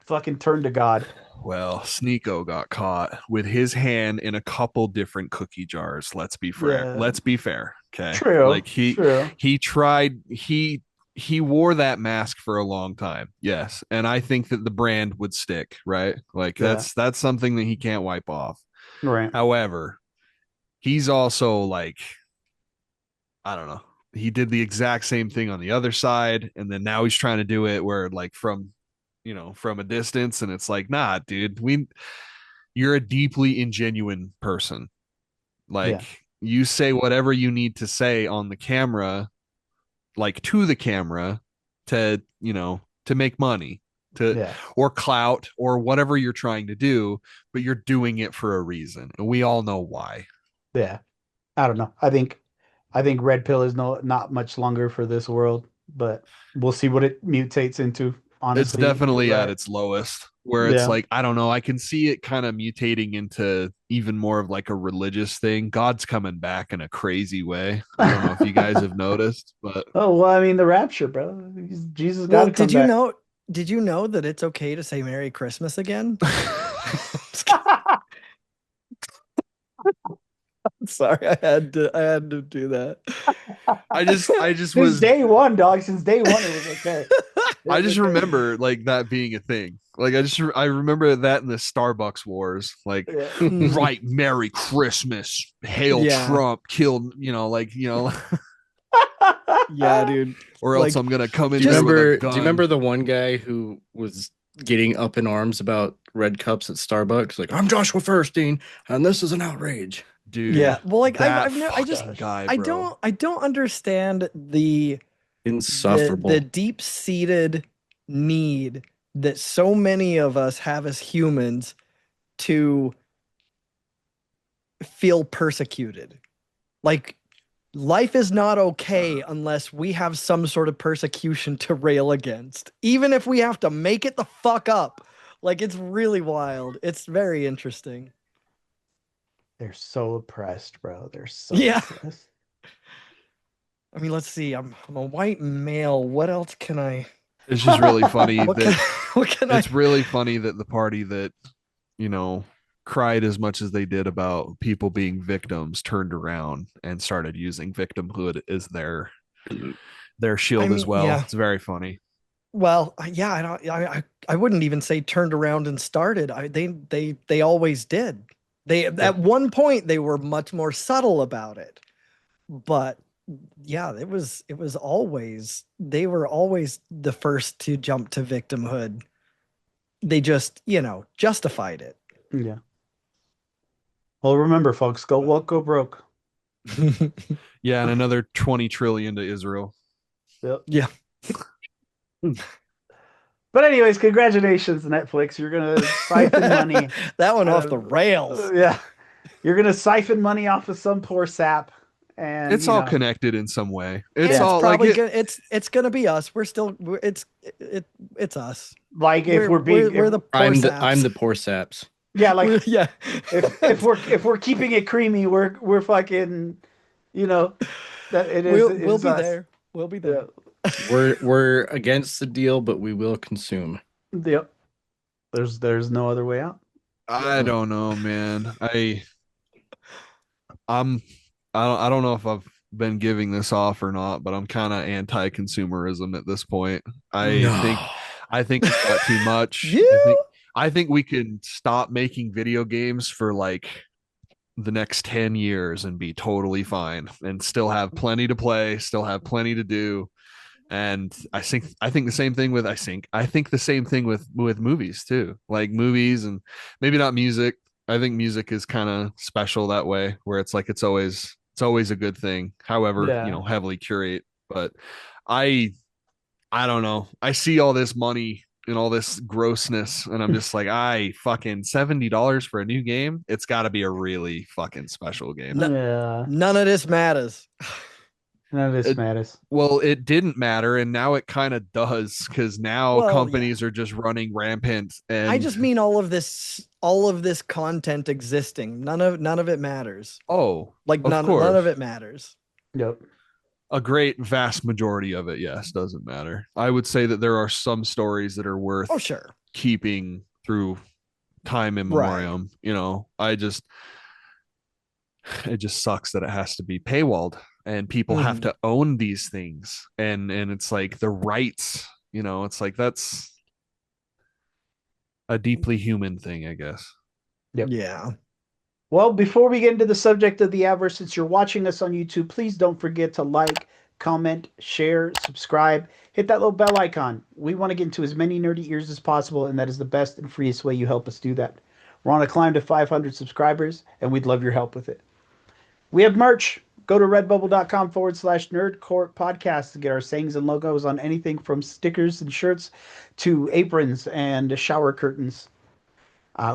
Fucking turn to God. Well, Sneeko got caught with his hand in a couple different cookie jars. Let's be fair. Yeah, Let's be fair. Okay. true, Like he true. he tried he wore that mask for a long time. Yes. And I think that the brand would stick, right? Like Yeah, that's something that he can't wipe off. right. However, he's also like, I don't know. He did the exact same thing on the other side, and then now he's trying to do it where, like, from a distance, and it's like, nah, dude, you're a deeply ingenuine person. Yeah, Like, you say whatever you need to say on the camera, like to the camera, to make money, to yeah, or clout or whatever you're trying to do, but you're doing it for a reason, and we all know why. yeah. I don't know. I think Red Pill is not much longer for this world, but we'll see what it mutates into. It's Honestly, definitely at its lowest, where it's yeah. like, I don't know, I can see it kind of mutating into even more of like a religious thing. God's coming back in a crazy way. I don't know if you guys have noticed, but Oh well, I mean the rapture, bro. Jesus got Well, to come back. did you know that it's okay to say Merry Christmas again? Sorry, I had to do that. I just Since was day one, dog. Since day one, it was okay. I It was just okay. remember like that being a thing. Like I remember that in the Starbucks wars. Like, Yeah. right, Merry Christmas, hail Yeah. Trump, kill, Yeah, dude. or else Like, I'm gonna come Do in you there with a remember? gun. Do you remember the one guy who was getting up in arms about red cups at Starbucks? Like, I'm Joshua Furstein, and this is an outrage. Dude? yeah. Well, like that I just fucking guy, I bro. don't understand the Insufferable. deep-seated need that so many of us have as humans to feel persecuted. Like, life is not okay unless we have some sort of persecution to rail against, even if we have to make it the fuck up. Like, it's really wild. It's very interesting. They're so oppressed, bro. They're so Yeah. oppressed. I mean, let's see. I'm a white male. What else can I? It's just really funny What that can what can I? it's really funny that the party that, cried as much as they did about people being victims turned around and started using victimhood as their shield I as mean, well. yeah. It's very funny. Well, yeah. I wouldn't even say turned around and started. They always did. At one point they were much more subtle about it, but yeah, it was always, they were always the first to jump to victimhood. They just, justified it. Yeah. Well, remember, folks, go woke, go broke. Yeah, and another 20 trillion to Israel. Yep. Yeah. But anyways, congratulations, Netflix. You're gonna siphon money. That one off the rails. Yeah. You're gonna siphon money off of some poor sap, and It's all connected in some way. And It's it's all like probably it, it's gonna be us. It's us. like if we're being we're the poor I'm saps. the poor saps. yeah, like Yeah. if we're keeping it creamy, we're fucking, that it is We'll be us. there. We'll be there. We're against the deal, but we will consume. Yep. There's no other way out. I don't know, man. I don't know if been giving this off or not, but I'm kind of anti-consumerism at this point. I No. think I think we got too much. You? I think we can stop making video games for like the next 10 years and be totally fine and still have plenty to play, still have plenty to do. And I think the same thing with I think the same thing with movies too. Like movies and maybe not music. I think music is kind of special that way where it's like it's always a good thing, however, Yeah. heavily curate. But I I don't know. I see all this money and all this grossness, and I'm just like, I fucking $70 for a new game. It's got to be a really fucking special game. No. Yeah. None of this matters. None of this It- matters. Well, it didn't matter, and now it kind of does because now Well, companies are just running rampant. And I just mean all of this content existing. None of it matters. oh, Like of none course, of it matters. Yep. a great vast majority of it, yes, doesn't matter. I would say that there are some stories that are worth Oh sure. keeping through time immemorium. It just sucks that it has to be paywalled and people have to own these things, and it's like the rights, it's like that's a deeply human thing, I guess. Yep. Yeah. Well, before we get into the subject of the hour, since you're watching us on YouTube, please don't forget to like, comment, share, subscribe, hit that little bell icon. We want to get into as many nerdy ears as possible, and that is the best and freest way you help us do that. We're on a climb to 500 subscribers, and we'd love your help with it. We have merch. Go to redbubble.com/nerdcourt podcast to get our sayings and logos on anything from stickers and shirts to aprons and shower curtains.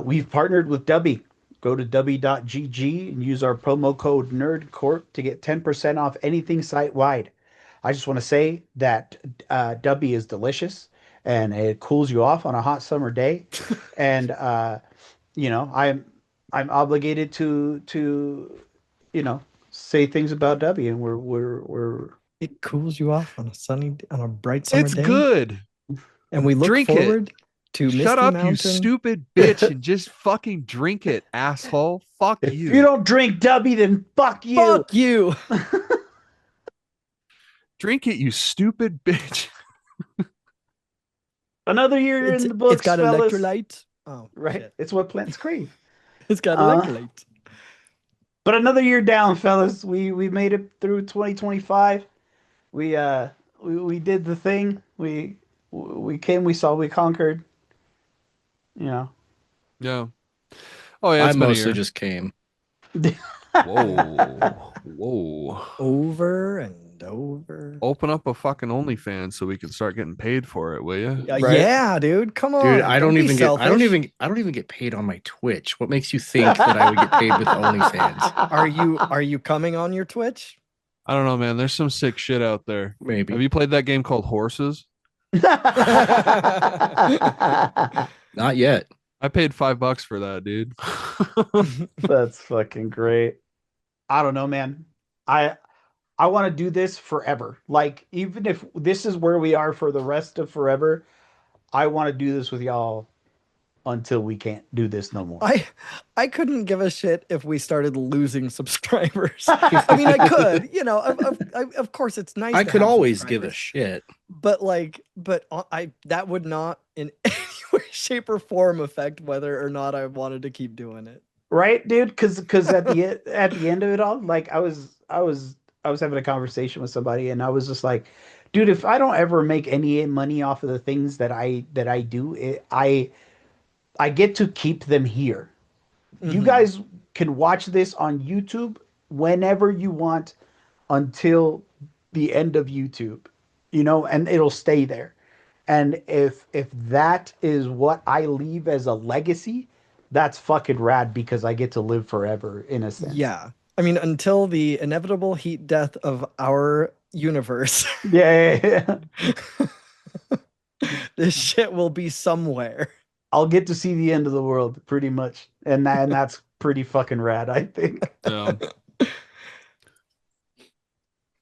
We've partnered with Dubby. Go to dubby.gg and use our promo code NERDCORT to get 10% off anything site-wide. I just want to say that Dubby is delicious and it cools you off on a hot summer day. And I'm obligated to say things about Dubby, and we're It cools you off on a bright summer It's day. good. And we look Drink it. forward to Shut Misty up, Mountain. you stupid bitch, and just fucking drink it, asshole. Fuck if you. you don't drink Dubby, then fuck you. Fuck you. Drink it, you stupid bitch. Another year in the books, It's got fellas. electrolytes. Oh, Right? shit. It's what plants crave. It's got electrolytes. But another year down, fellas. We made it through 2025. We did the thing. We came, we saw, we conquered. Yeah. Oh yeah, I it's been a mostly year. just came. Whoa. Over and over. Open up a fucking OnlyFans so we can start getting paid for it, will you? Right. Yeah, dude. Come on. Dude, I don't be even selfish. I don't even get paid on my Twitch. What makes you think that I would get paid with OnlyFans? Are you coming on your Twitch? I don't know, man. There's some sick shit out there. Maybe. Have you played that game called Horses? Not yet. I paid $5 for that, dude. That's fucking great. I don't know, man. I want to do this forever. Like, even if this is where we are for the rest of forever, I want to do this with y'all until we can't do this no more. I couldn't give a shit if we started losing subscribers. I mean, I could, of course it's nice. I to could have always give a subscribers, shit. but that would not in any way, shape, or form affect whether or not I wanted to keep doing it. Right, dude? Because at the end of it all, like I was having a conversation with somebody, and I was just like, dude, if I don't ever make any money off of the things that I do, I get to keep them here. You guys can watch this on YouTube whenever you want until the end of YouTube, and it'll stay there. And if that is what I leave as a legacy, that's fucking rad because I get to live forever in a sense. Yeah. I mean, until the inevitable heat death of our universe, Yeah. this shit will be somewhere. I'll get to see the end of the world pretty much. And that's pretty fucking rad, I think. I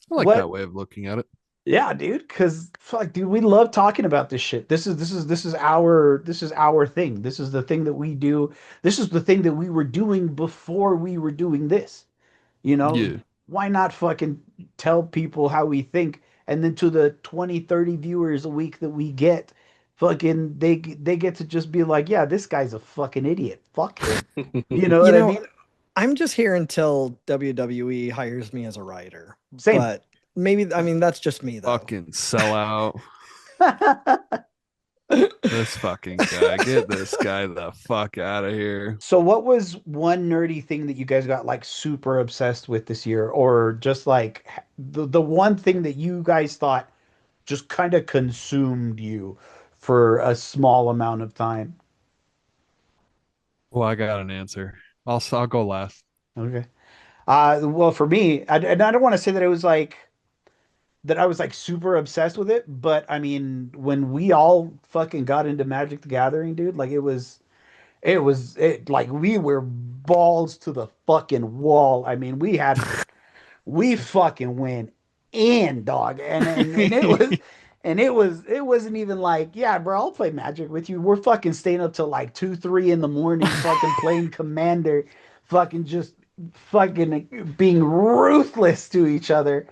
like What? that way of looking at it. Yeah, dude, because fuck, dude, we love talking about this shit. This is our thing. This is the thing that we do. This is the thing that we were doing before we were doing this. Yeah. why not fucking tell people how we think? And then to the 20, 30 viewers a week that we get, fucking they get to just be like, yeah, this guy's a fucking idiot. Fuck him. You know You what I know, mean? I'm just here until WWE hires me as a writer. Same. But maybe, I mean, that's just me though. Fucking sell out. This fucking guy. Get this guy the fuck out of here. So what was one nerdy thing that you guys got like super obsessed with this year, or just like the one thing that you guys thought just kind of consumed you for a small amount of time? Well, I got an answer. I'll go last. Okay. Well, for me, and I don't want to say that it was like that I was like super obsessed with it, but I mean, when we all fucking got into Magic the Gathering, dude, like it like we were balls to the fucking wall. I mean, we fucking went in, dog. And it was it wasn't even like, yeah, bro, I'll play Magic with you. We're fucking staying up till like 2, 3 in the morning, fucking playing Commander, fucking just fucking being ruthless to each other.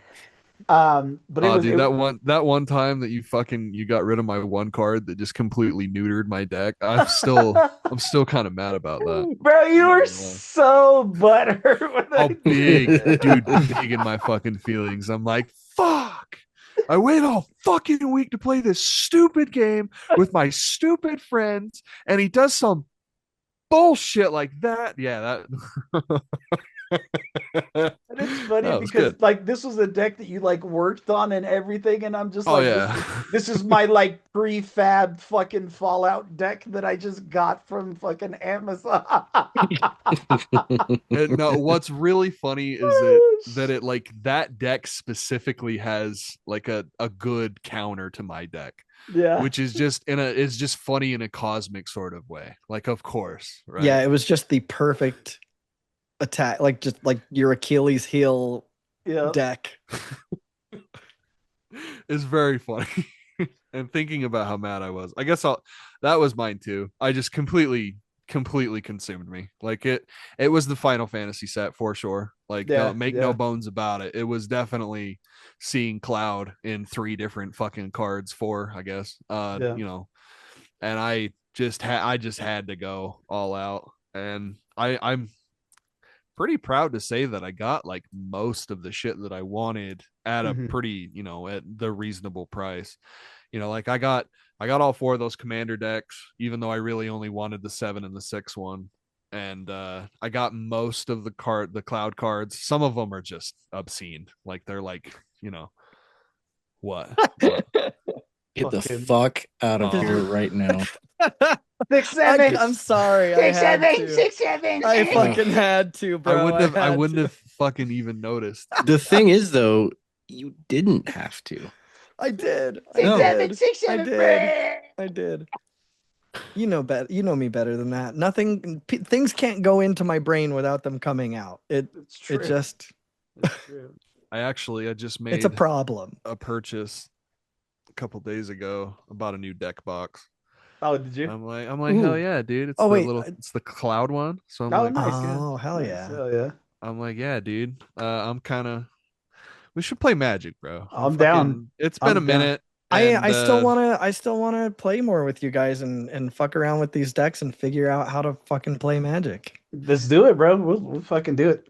But Oh, dude, that one time that you got rid of my one card that just completely neutered my deck. I'm still kind of mad about that. Bro, you were so butthurt when Oh, I big, did that. dude, big in my fucking feelings. I'm like, fuck. I wait all fucking week to play this stupid game with my stupid friends, and he does some bullshit like that. Yeah, that. And it's funny That was because good. like this was a deck that you like worked on and everything, and I'm just Oh like, yeah. this is my like prefab fucking Fallout deck that I just got from fucking Amazon. And no, what's really funny is that it like that deck specifically has like a good counter to my deck, Yeah. which is just is just funny in a cosmic sort of way. Like, of course, right? Yeah, it was just the perfect attack, like just like your Achilles heel Yeah. deck. It's very funny. And thinking about how mad I was, I guess that was mine too. I just completely consumed me. Like it was the Final Fantasy set for sure. Like, Yeah, don't make yeah. no bones about it. It was definitely seeing Cloud in 3 different fucking cards, 4, I guess. Yeah. You know, and I just had to go all out. And I'm pretty proud to say that I got like most of the shit that I wanted at a Mhm. pretty, at the reasonable price. Like I got all 4 of those commander decks, even though I really only wanted the 7 and the 6 one. And I got most of the cloud cards. Some of them are just obscene. Like they're like, what? Get the Fucking- fuck out of Oh. here right now. 6, 7. I'm sorry. I had to. 6, 7. I fucking had to, bro. I wouldn't had have fucking even noticed. The thing is, though, you didn't have to. to. I did. Six, No. seven, six, I seven, did. I did. You know better. You know me better than that. Nothing. Things can't go into my brain without them coming out. It's true. It just. It's true. I just made It's a problem. a purchase a couple days ago. I bought a new deck box. Oh, did you? I'm like, Ooh. hell yeah, dude! It's Oh, the wait. it's the cloud one. So I'm Oh, like, nice. Oh, hell Nice, yeah. hell yeah. I'm like, yeah, dude. We should play Magic, bro. I'm down. It's been I'm a minute. I and, still wanna play more with you guys and fuck around with these decks and figure out how to fucking play Magic. Let's do it, bro. We'll fucking do it.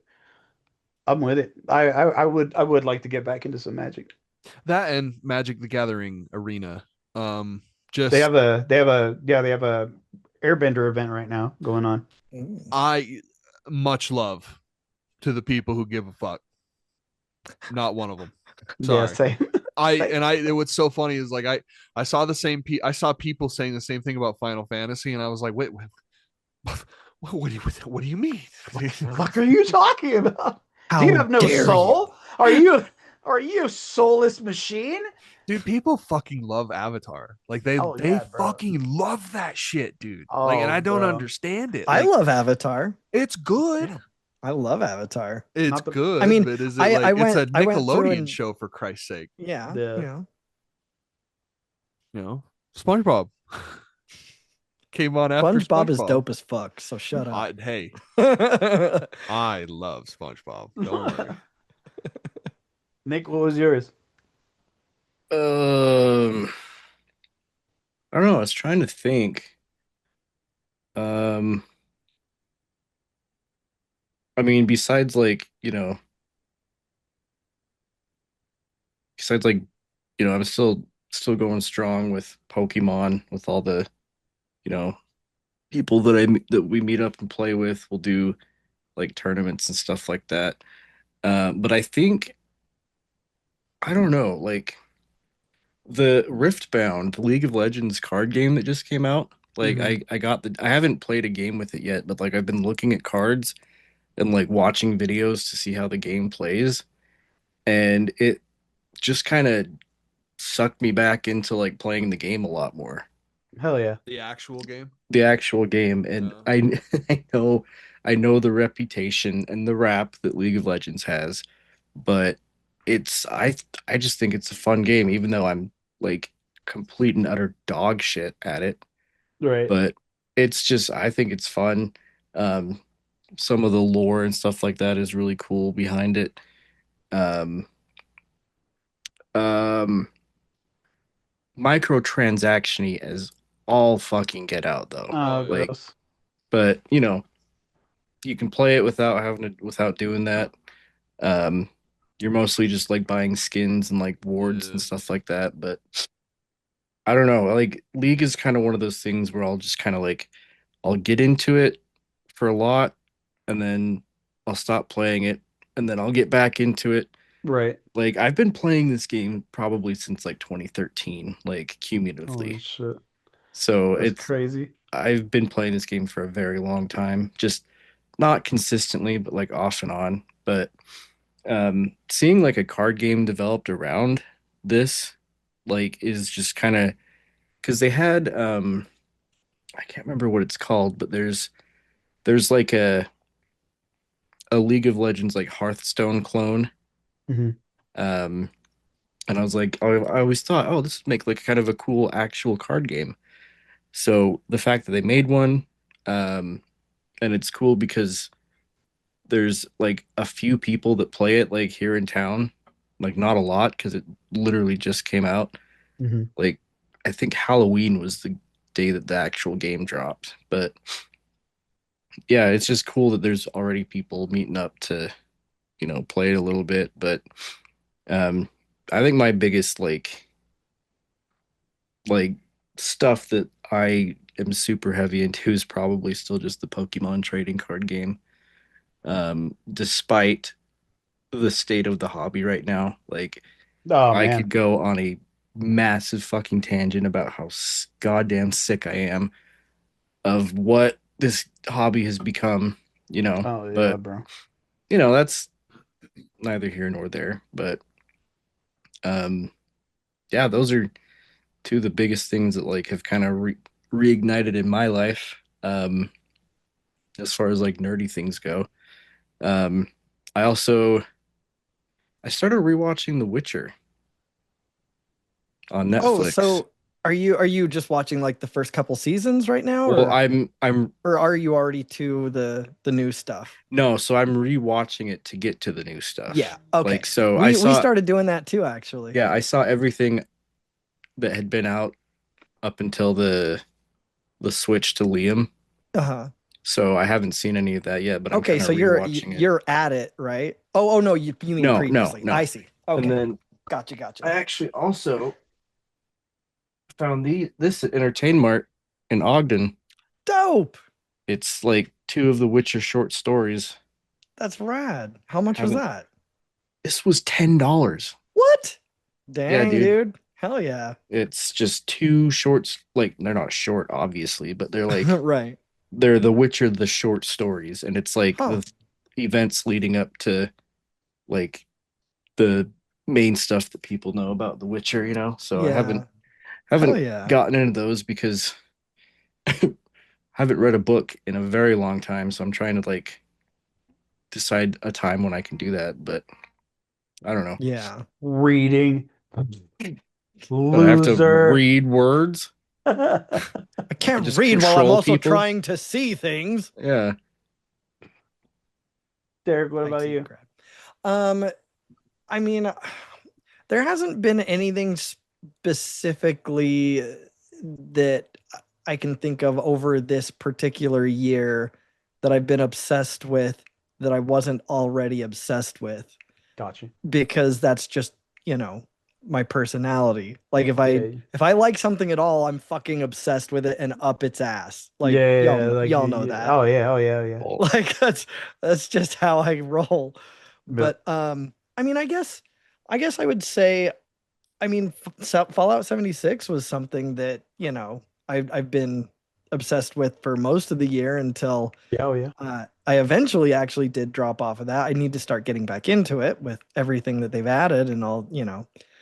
I'm with it. I would like to get back into some Magic. that and Magic the Gathering Arena. Just They have a Airbender event right now going on. I much love to the people who give a fuck. Not one of them. Sorry. Yeah, same. It what's so funny is like I saw I saw people saying the same thing about Final Fantasy, and I was like, wait, what do you mean? What the fuck are you talking about? How Do you have no dare soul? Are you a soulless machine? Dude, people fucking love Avatar. Like they Oh, yeah, bro. fucking love that shit, dude. Oh, like, and I don't bro. understand it. I Like, love Avatar. it's good. I love Avatar. It's Not the- good. I mean, but is it I like went- it's a I went through Nickelodeon and- show for Christ's sake? Yeah. Yeah. SpongeBob came on after SpongeBob is dope as fuck. So shut up. Hey, I love SpongeBob. Don't worry. Nick, what was yours? I don't know. I was trying to think. Um, I mean, besides like, besides like, I'm still going strong with Pokemon with all the, you know, people that we meet up and play with. We'll do like tournaments and stuff like that. But I think I don't know, like the Riftbound, the League of Legends card game that just came out. Like Mhm. I haven't played a game with it yet, but like I've been looking at cards and like watching videos to see how the game plays, and it just kind of sucked me back into like playing the game a lot more. Hell yeah. The actual game. The actual game, and Uh, I know the reputation and the rap that League of Legends has, but it's I just think it's a fun game, even though I'm like complete and utter dog shit at it. Right. But it's just I think it's fun. Um, some of the lore and stuff like that is really cool behind it. Um, um, Microtransaction-y as all fucking get out though. Oh, yeah. Like, gross. but you can play it without doing that. Um, you're mostly just like buying skins and like wards Yeah. and stuff like that. But I don't know. Like League is kind of one of those things where I'll just kind of like I'll get into it for a lot and then I'll stop playing it and then I'll get back into it. Right. Like I've been playing this game probably since like 2013, like Holy cumulatively. shit. So That's it's crazy. I've been playing this game for a very long time, just not consistently, but like off and on. But seeing like a card game developed around this, like, is just kind of because they had I can't remember what it's called, but there's like a League of Legends like Hearthstone clone. Mhm. Um, and I was like, I always thought, oh, this would make like kind of a cool actual card game. So the fact that they made one, um, and it's cool because there's like a few people that play it like here in town, like not a lot because it literally just came out. Mhm. Like I think Halloween was the day that the actual game dropped. But yeah, it's just cool that there's already people meeting up to, play it a little bit. But um I think my biggest like stuff that I am super heavy into is probably still just the Pokemon trading card game. Despite the state of the hobby right now, like Oh I could man. go on a massive fucking tangent about how goddamn sick I am of what this hobby has become, Oh yeah, but bro. that's neither here nor there. But um yeah, those are two of the biggest things that like have kind of reignited in my life, as far as like nerdy things go. um I also I started rewatching The Witcher on Oh, Netflix. so are you just watching like the first couple seasons right now, Well, or I'm or are you already to the new stuff? no, so I'm rewatching it to get to the new stuff. Yeah. Okay. Like, so I We saw, started doing that too, actually. yeah, I saw everything that had been out up until the switch to Liam. Uh-huh. So I haven't seen any of that yet, but I'm Okay, kind of so rewatching it. you're at it, right? Oh no, you mean No, no, previously. I no. see. And Okay. then Gotcha. I actually also found this at Entertain Mart in Ogden. Dope. It's like two of the Witcher short stories. That's rad. How much was Haven't that? This was $10. What? Yeah, Dang, dude. dude. Hell yeah. It's just two shorts, like they're not short, obviously, but they're like Right. they're The Witcher the short stories, and it's like Huh. the events leading up to like the main stuff that people know about The Witcher, So I Yeah. Hell haven't yeah. gotten into those because I haven't read a book in a very long time, so I'm trying to like decide a time when I can do that, but I don't know. Yeah. Reading. But I have to Loser. read words. I I can't just read while I'm control also people. trying to see things. Yeah. Derek, what Thanks, about you? Grab. Um, I mean, there hasn't been anything specifically that I can think of over this particular year that I've been obsessed with that I wasn't already obsessed with, Gotcha. because that's just, my personality. Like Yeah. if I like something at all, I'm fucking obsessed with it and up its ass. Like Yeah, like y'all know that. Oh yeah, yeah. Oh, Like that's just how I roll. Yeah. But I mean, I guess I would say, I mean, Fallout 76 was something that, I've been obsessed with for most of the year until Yeah, oh yeah. I eventually actually did drop off of that. I need to start getting back into it with everything that they've added and all,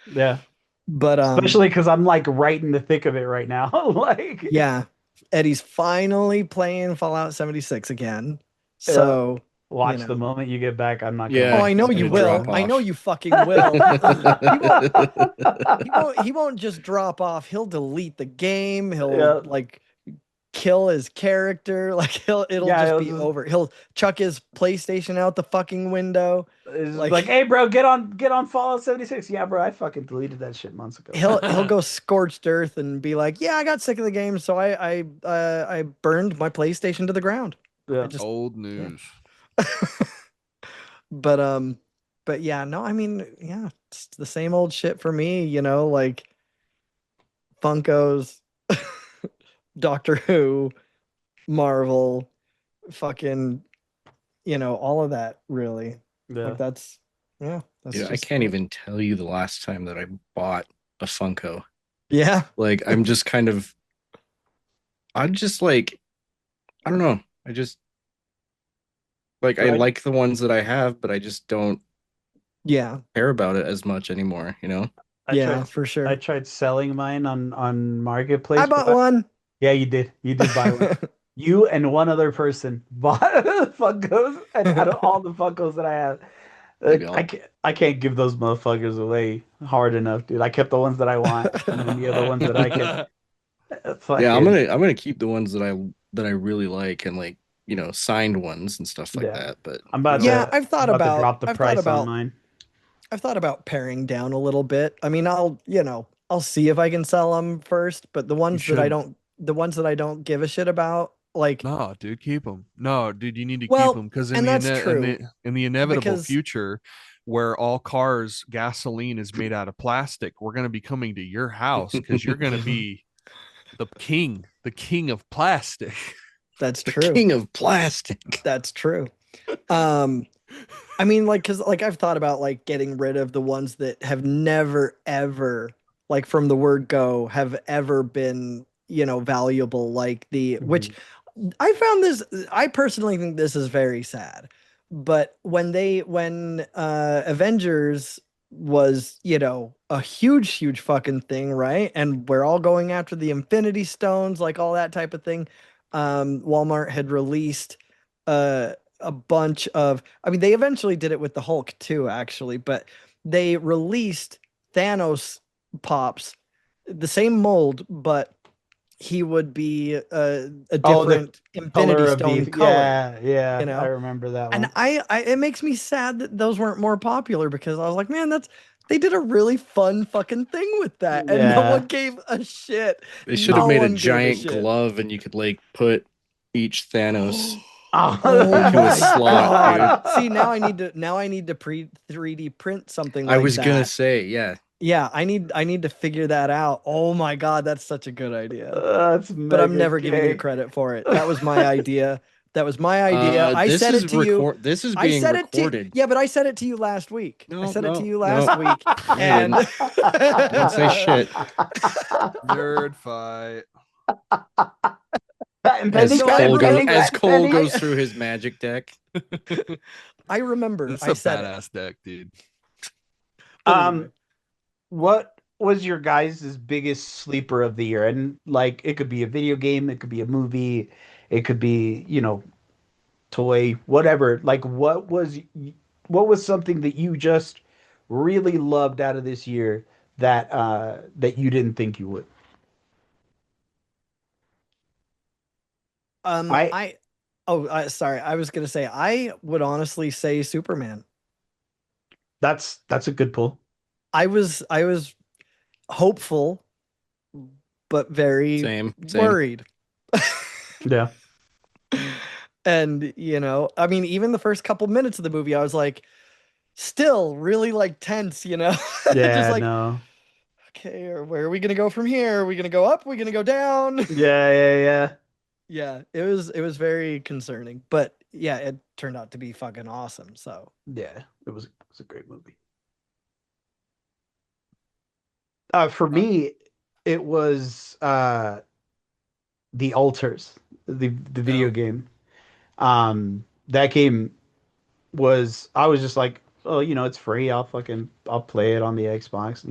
Yeah. But Especially because I'm like right in the thick of it right now. Like, yeah, Eddie's finally playing Fallout 76 again. yeah, So, watch the moment you get back. I'm not gonna Yeah, oh, watch I know it's you gonna will. drop I know off. you fucking will. He won't it. he won't just drop off. He'll delete the game. He'll Yeah. like kill his character. Like it'll Yeah, just it be was over. He'll chuck his PlayStation out the fucking window. it's just Like like, hey bro, get on Fallout 76. Yeah, bro, I fucking deleted that shit months ago. he'll go scorched earth and be like, "Yeah, I got sick of the game, so I burned my PlayStation to the ground." I Yeah. just Old news. but but yeah, no, I mean, yeah, it's the same old shit for me, like Funkos, Doctor Who, Marvel, fucking, all of that really. Yeah. Like that's Dude, I just can't it. even tell you the last time that I bought a Funko. Yeah. Like, I'm just like, I don't know. I just like, I Right. like the ones that I have, but I just don't Yeah. care about it as much anymore, you know? I Yeah, tried for I sure. tried selling mine on I Marketplace, bought but one. yeah, you did. You did buy one. You and one other person bought Funkos, and out of all the Funkos that I have, Maybe I can't give those motherfuckers away hard enough, dude. I kept the ones that I want, and then the other ones that I can yeah, fucking I'm gonna keep the ones that I really like and like, signed ones and stuff like yeah. that. But I'm about Yeah, to I'm about to drop the price on mine. I've thought about paring down a little bit. I mean, I'll see if I can sell them first, but You shouldn't. the ones that I don't give a shit about, like, No, dude, keep them. No, dude, you need to keep well, them because and that's true in the inevitable because future, where all cars gasoline is made out of plastic, we're gonna be coming to your house because you're gonna be the king of plastic. that's the true. king of plastic. That's true. Um, I mean, like, cause like I've thought about like getting rid of the ones that have never ever, like from the word go, have ever been, valuable. Like which Mhm. I found this, I personally think this is very sad. But when Avengers was, a huge fucking thing, right? And we're all going after the Infinity Stones, like all that type of thing. Walmart had released a bunch of, I mean, they eventually did it with the Hulk too, actually, but they released Thanos pops, the same mold, but he would be a Oh, the different Infinity color of Stone the color, yeah, yeah, you I know? remember that And one. it makes me sad that those weren't more popular because I was like, man, they did a really fun fucking thing with that, and no Yeah. one gave a shit. They should have No made a one gave a giant shit. glove and you could like put each Thanos Oh into a my slot, dude. god. See, now I need to pre 3D print something I like was gonna that. say, yeah. Yeah, I need to figure that out. Oh my god, that's such a good idea. That's But I'm mega never giving you gay. credit for it. That was my idea. That was my idea. I said it to you. This is I being said it to recorded. Yeah, but I said it to you last week. I No, said it to no, you no. last week. No, you And didn't. Didn't say shit. Nerd fight. Patent No, I remember. As Cole pending. goes through his magic deck. I remember. It's I a said it. badass deck, dude. But anyway. What was your guys' biggest sleeper of the year? And like, it could be a video game, it could be a movie, it could be, toy, whatever. Like, what was something that you just really loved out of this year that you didn't think you would? I Sorry. I was gonna say I would honestly say Superman. That's a good pull. I was hopeful, but very Same. worried. Yeah. And, I mean, even the first couple minutes of the movie, I was like, still really like tense, just Yeah, like, no. okay, where are we gonna go from here? Are we gonna go up? Are we gonna go down? Yeah, yeah, yeah. Yeah, it was very concerning, but yeah, it turned out to be fucking awesome. So Yeah, it was a great movie. For Uh, me, it was The Alters, the yeah. video game. That game was I was just like, oh, it's free. I'll play it on the Xbox.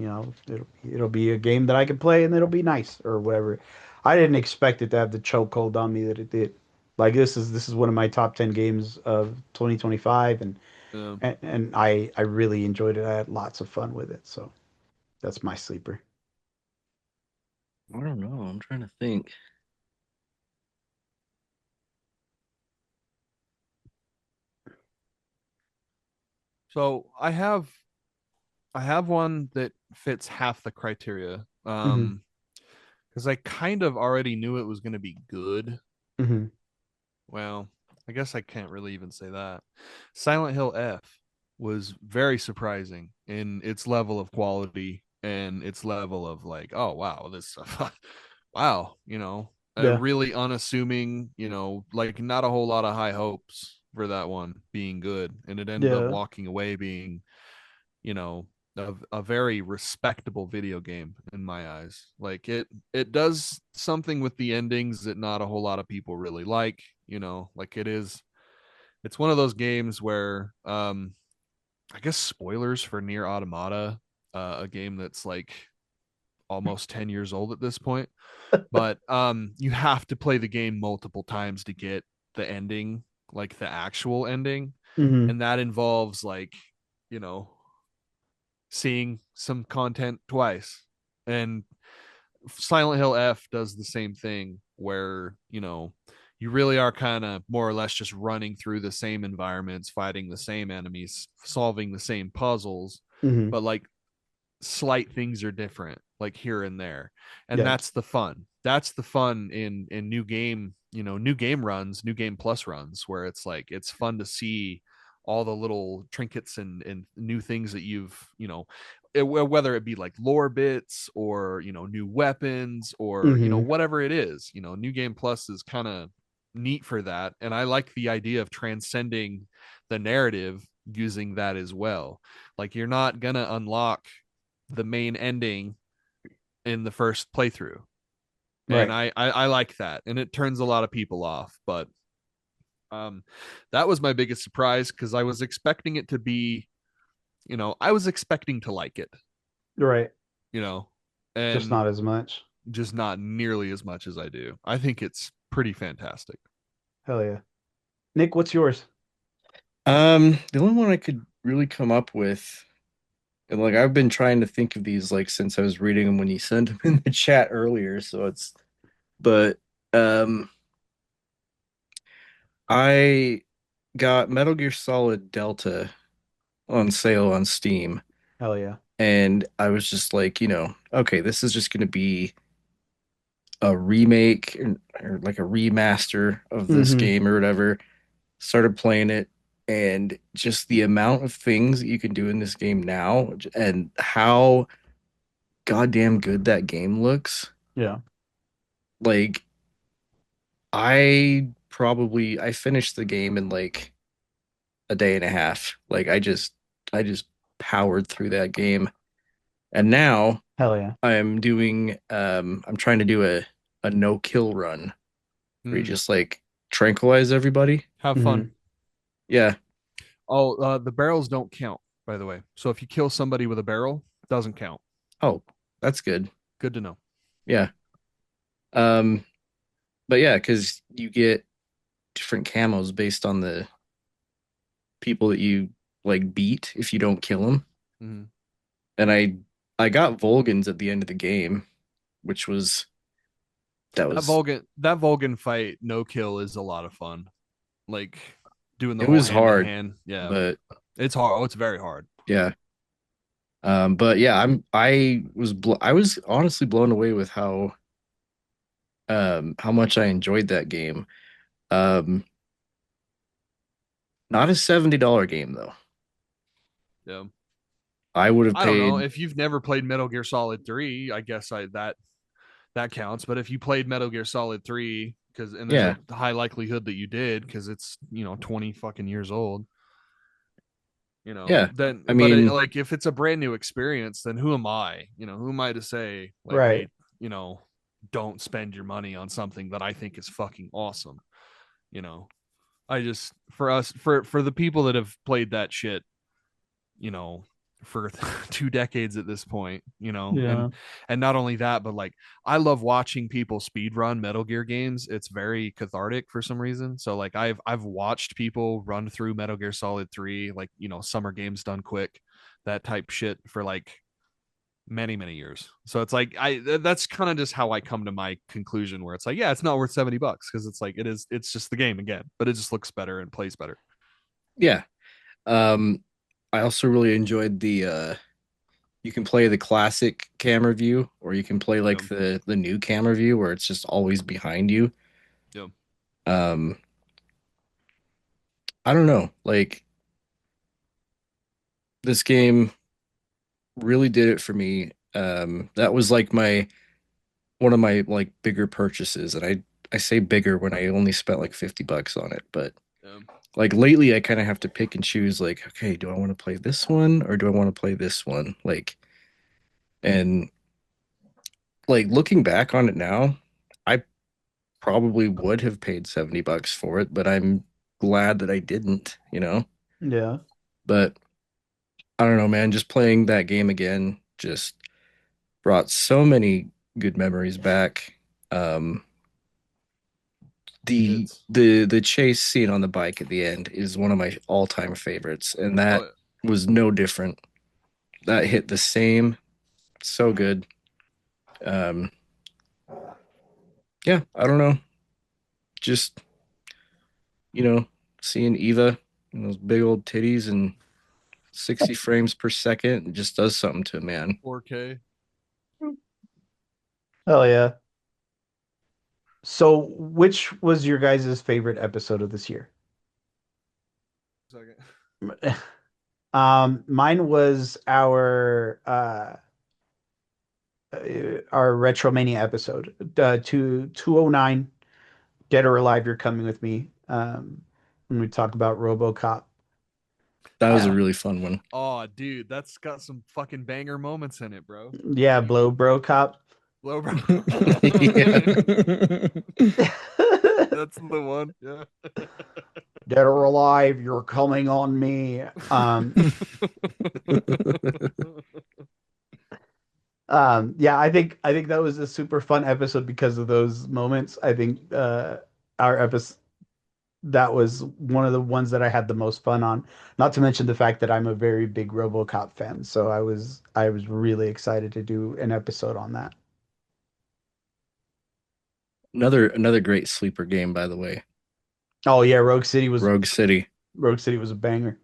It'll be a game that I can play and it'll be nice or whatever. I didn't expect it to have the chokehold on me that it did. Like this is one of my top 10 games of 2025, Yeah. and I really enjoyed it. I had lots of fun with it. So that's my sleeper. I don't know. I'm trying to think. So I have one that fits half the criteria. Hmm. Because I kind of already knew it was going to be good. Hmm. Well, I guess I can't really even say that. Silent Hill F was very surprising in its level of quality and its level of like, oh wow, this wow, Yeah. really unassuming, like not a whole lot of high hopes for that one being good, and it ended up Yeah. walking away being, you know, a very respectable video game in my eyes. Like it does something with the endings that not a whole lot of people really like, like it's one of those games where I guess spoilers for Near Automata, a game that's like almost 10 years old at this point, but you have to play the game multiple times to get the ending, like the actual ending, Hmm. and that involves like, you know, seeing some content twice. And Silent Hill F does the same thing where, you really are kind of more or less just running through the same environments, fighting the same enemies, solving the same puzzles, Hmm. but like slight things are different, like here and there. And Yeah. that's the fun. That's the fun in new game runs, new game plus runs, where it's like it's fun to see all the little trinkets and new things that you've, whether it be like lore bits or new weapons or Hmm. whatever it is. New game plus is kind of neat for that, and I like the idea of transcending the narrative using that as well. Like you're not gonna unlock the main ending in the first playthrough, and Right. I like that, and it turns a lot of people off. But um that was my biggest surprise, because I was expecting it to be, I was expecting to like it, Right. you know Just and not as much. just not nearly as much as I do. I think it's pretty fantastic. Hell yeah. Nick, what's yours? The only one I could really come up with, and like I've been trying to think of these like since I was reading them when you sent them in the chat earlier, so but um I got Metal Gear Solid Delta on sale on Steam, Hell yeah. and I was just like, okay, this is just gonna be a remake or like a remaster of this Hmm. game or whatever. Started playing it, and just the amount of things that you can do in this game now and how goddamn good that game looks. Yeah. Like I finished the game in like a day and a half. Like I just powered through that game. And now Hell yeah. I'm trying to do a no kill run where you Mm, just like tranquilize everybody. have fun. Hmm. Yeah. Oh, the barrels don't count, by the way. So if you kill somebody with a barrel, it doesn't count. Oh, that's good. Good to know. Yeah. Um but yeah, because you get different camos based on the people that you like beat if you don't kill them. Mhm. And I got Volgans at the end of the game, which was that was That Vulcan fight, no kill, is a lot of fun. Like doing the it whole was hand to hard, hand. Yeah. but It's hard. Oh, it's very hard. Yeah. But yeah, I was honestly blown away with how much I enjoyed that game. Um, Not a $70 game though. Yeah. I would have I don't know. paid. If you've never played Metal Gear Solid 3, I guess that counts. But if you played Metal Gear Solid 3, and there's Yeah, a high likelihood that you did because it's 20 fucking years old, yeah. then I but mean, like if it's a brand new experience, then who am I? Who am I to say like, Right. hey, don't spend your money on something that I think is fucking awesome. You know, I just for the people that have played that shit, you know, for 2 decades at this point, Yeah. and not only that, but like I love watching people speed run Metal Gear games. It's very cathartic for some reason. So like I've watched people run through Metal Gear Solid 3, like, summer games done quick, that type shit for like many, many years. So it's like that's kind of just how I come to my conclusion where it's like, yeah, it's not worth $70 because it's like it's just the game again, but it just looks better and plays better. yeah. Um, I also really enjoyed the you can play the classic camera view, or you can play like Yeah. the new camera view where it's just always behind you. Yeah. Um, I don't know. Like this game really did it for me. That was like my one of my like bigger purchases, and I say bigger when I only spent like $50 on it, but Yeah. like lately I kind of have to pick and choose like, okay, do I want to play this one or do I want to play this one? Like, and like looking back on it now, I probably would have paid $70 for it, but I'm glad that I didn't. Yeah. But I don't know, man, just playing that game again just brought so many good memories back. Um, the It's the chase scene on the bike at the end is one of my all-time favorites, and oh that yeah. was no different. That hit the same, so good. Um, yeah, I don't know, just you know, seeing Eva and those big old titties and 60 frames per second, it just does something to a man. 4K. Hell yeah. So, which was your guys' favorite episode of this year? Second. Mine was our Retromania episode, 209, Dead or Alive, You're Coming With Me. When we talk about RoboCop. That was a Uh, really fun one. Oh, dude, that's got some fucking banger moments in it, bro. yeah, Blow Bro Cop. Blow, bro. Yeah. That's the one. Yeah. Dead or Alive, You're Coming on Me. Yeah, I think that was a super fun episode because of those moments. I think our episode that was one of the ones that I had the most fun on. Not to mention the fact that I'm a very big RoboCop fan, so I was really excited to do an episode on that. Another great sleeper game, by the way. Oh yeah, Rogue City was Rogue City. Rogue City was a banger.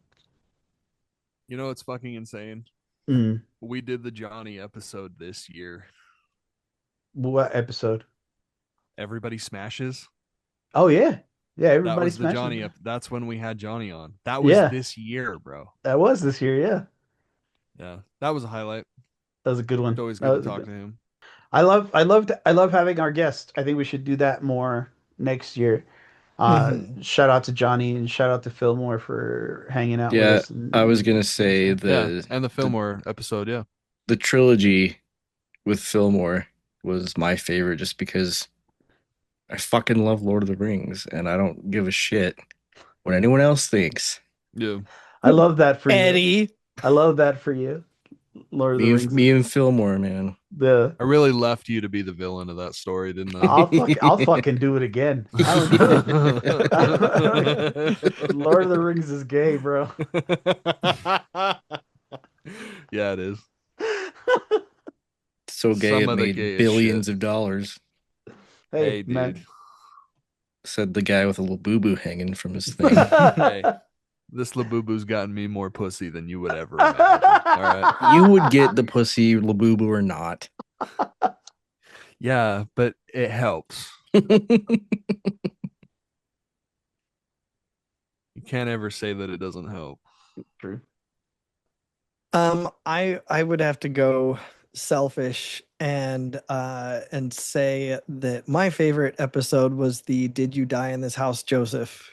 It's fucking insane. Mm. We did the Johnny episode this year. What episode? Everybody smashes. Oh yeah, yeah. That Everybody was the smashes. Johnny. That's when we had Johnny on. That was Yeah, this year, bro. that was this year. Yeah, Yeah, that was a highlight. that was a good It's one. always That good to was a talk good. to him. I love having our guest. I think we should do that more next year. Mhm. Shout out to Johnny and shout out to Fillmore for hanging out with Yeah, us I was gonna and say stuff. Yeah, the and the the Fillmore episode. Yeah, the trilogy with Fillmore was my favorite just because I fucking love Lord of the Rings and I don't give a shit what anyone else thinks. yeah. I love that for you. Eddie. I love that for you. Lord of the Rings. Me and Fillmore, man. The I really left you to be the villain of that story, didn't I? I'll fucking do it again. I don't give a Lord of the Rings is gay, bro. Yeah, it is. So gay Some it of the made gayest billions shit. of dollars, Hey, Hey, dude. man. said the guy with a little boo boo hanging from his thing. Hey, This Labubu's gotten me more pussy than you would ever imagine. All right. You would get the pussy, Labubu or not. Yeah, but it helps. You can't ever say that it doesn't help. True. I would have to go selfish and say that my favorite episode was the "Did you die in this house, Joseph?"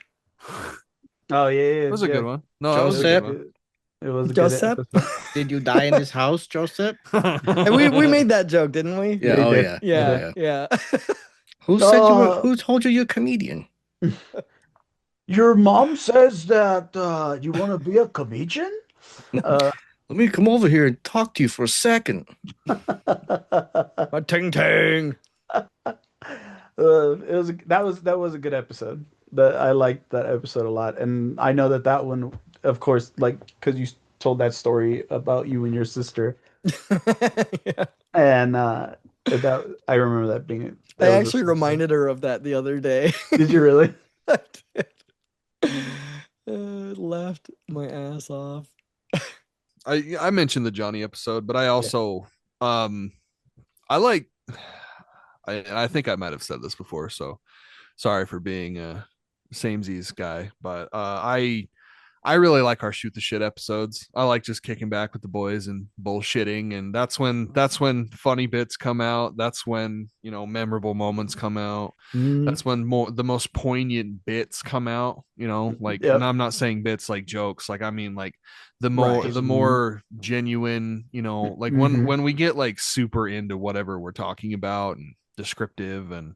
Oh yeah, It was a good one. No, that was a Joseph. good one. It was a Joseph? good episode. Did you die in this house, Joseph? And we made that joke, didn't we? Yeah. They Oh did. yeah. Yeah. Who said you were? Who told you you're a comedian? Your mom says that you want to be a comedian. Let me come over here and talk to you for a second. A ting ting. That was a good episode. I liked that episode a lot, and I know that one, of course, like because you told that story about you and your sister, Yeah. and that I remember that being. I actually reminded her of that the other day. Did you really? I did. Laughed my ass off. I mentioned the Johnny episode, but I also I like I think I might have said this before, so sorry for being a samesies guy, but I really like our shoot the shit episodes. I like just kicking back with the boys and bullshitting, and that's when funny bits come out. That's when, you know, memorable moments come out. That's when the most poignant bits come out, you know, like, and I'm not saying bits like jokes, like I mean like the more genuine, you know, like when we get like super into whatever we're talking about and descriptive, and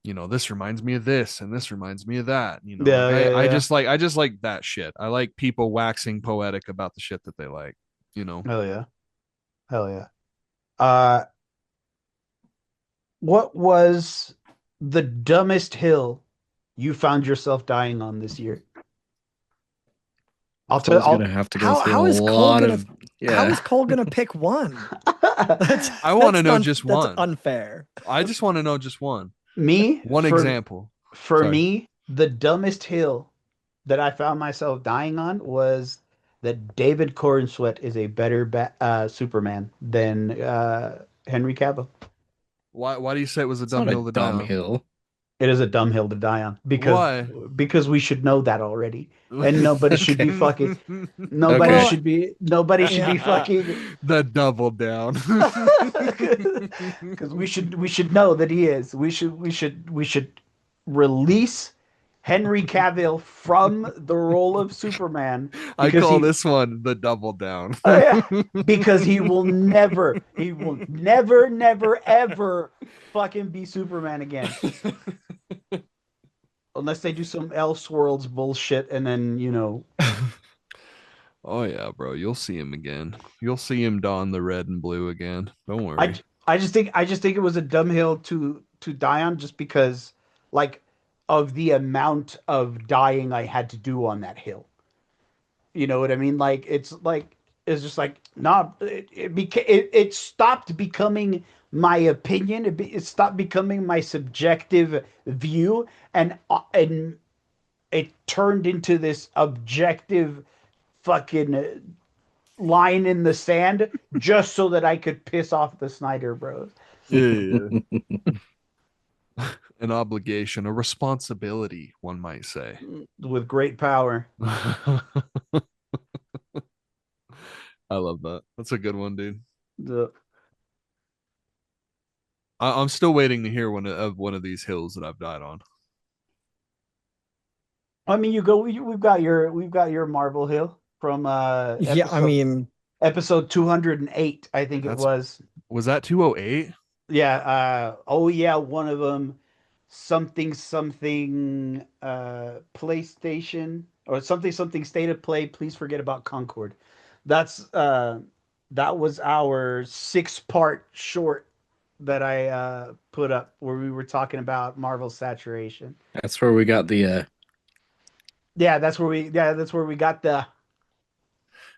you know, this reminds me of this and this reminds me of that, you know. I just like that shit. I like people waxing poetic about the shit that they like, you know. Hell yeah. What was the dumbest hill you found yourself dying on this year? I'll gonna have to go through how a is Cole lot gonna of how is Cole gonna pick one? I want to know just one. That's unfair. I just want to know just one. One example. For me, the dumbest hill that I found myself dying on was that David Corenswet is a better Superman than Henry Cavill. Why do you say it was a It's dumb not hill a to die dumb on? hill. It is a dumb hill to die on Why? because we should know that already, and nobody should be fucking. Okay. Should be fucking. The double down. Because we should know that he is. We should release Henry Cavill from the role of Superman. I call this one the double down. Because he will never, ever fucking be Superman again. Unless they do some Elseworlds bullshit, and then, you know. Oh yeah, bro, you'll see him again. You'll see him don the red and blue again. Don't worry. I just think it was a dumb hill to die on, just because, like, of the amount of dying I had to do on that hill. You know what I mean? Like, it's just like, nah. It stopped becoming my opinion. It stopped becoming my subjective view, and it turned into this objective fucking line in the sand, just so that I could piss off the Snyder Bros. Yeah. An obligation, a responsibility, one might say. With great power. I love that. That's a good one, dude. I'm still waiting to hear one of these hills that I've died on. I mean, we've got your Marble Hill from episode 208, I think it was. Was that 208? Yeah, one of them, something PlayStation, or something state of play, please forget about Concord. That was our 6-part short that I put up, where we were talking about Marvel saturation. That's where we got the that's where we got the.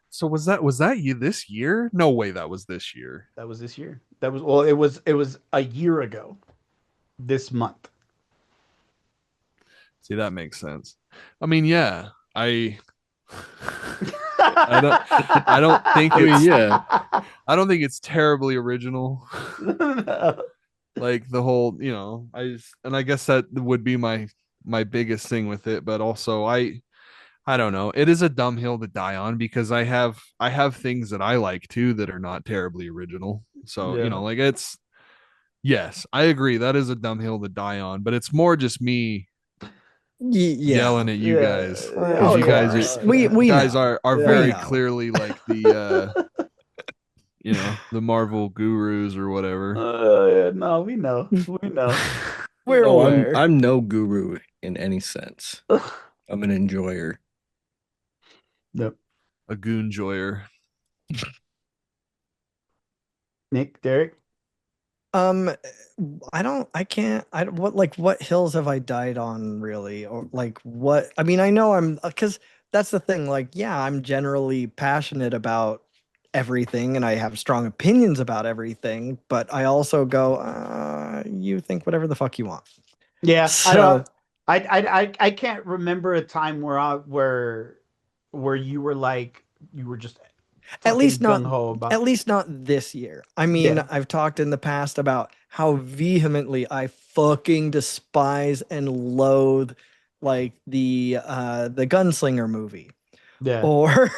So was that you this year? No way, that was this year. That was this year. It was a year ago this month. See, that makes sense. I mean, yeah, I don't think I mean, it's yeah. I don't think it's terribly original. Like the whole, I guess that would be my biggest thing with it, but also I don't know. It is a dumb hill to die on because I have things that I like too that are not terribly original. So, Yeah. like yes, I agree that is a dumb hill to die on, but it's more just me Yeah. yelling at you guys because Of you guys course. are We guys know. are Yeah. very know. clearly like the the Marvel gurus or whatever. Yeah, no, we know. We know. We're No, aware. I'm no guru in any sense. I'm an enjoyer. Yep. A goon joyer. Nick, Derek. What hills have I died on really? Or like what, I mean, I know because that's the thing. Like, yeah, I'm generally passionate about everything and I have strong opinions about everything, but I also go, you think whatever the fuck you want. Yeah, I So don't. I can't remember a time where you were like you were just at fucking least not gung ho about. at least not this year. I mean, Yeah. I've talked in the past about how vehemently I fucking despise and loathe like the Gunslinger movie Yeah. or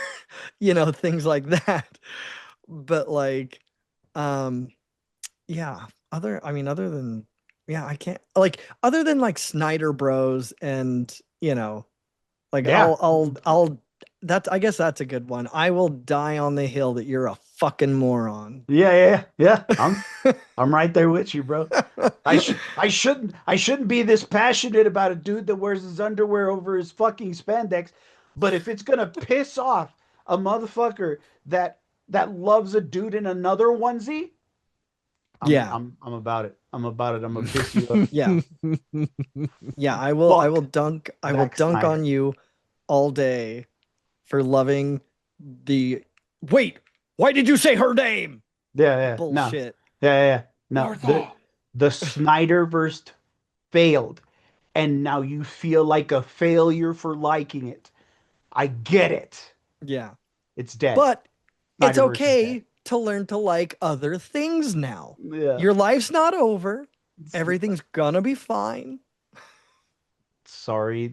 things like that. But like yeah, other than yeah, I can't like other than like Snyder Bros and like Yeah. I'll that's I guess that's a good one. I will die on the hill that you're a fucking moron. Yeah. I'm right there with you, bro. I shouldn't be this passionate about a dude that wears his underwear over his fucking spandex, but if it's gonna piss off a motherfucker that loves a dude in another onesie, Yeah. I'm about it. I'm about it. I'm gonna piss you up. Yeah. Yeah, I will Fuck dunk Snyder. on you all day for loving the wait, why did you say her name? Yeah. No. Bullshit. Yeah. No. The Snyderverse failed, and now you feel like a failure for liking it. I get it. Yeah. It's dead. But it's Snyderverse is dead. okay to learn to like other things now. Yeah. Your life's not over. Everything's gonna be fine. Sorry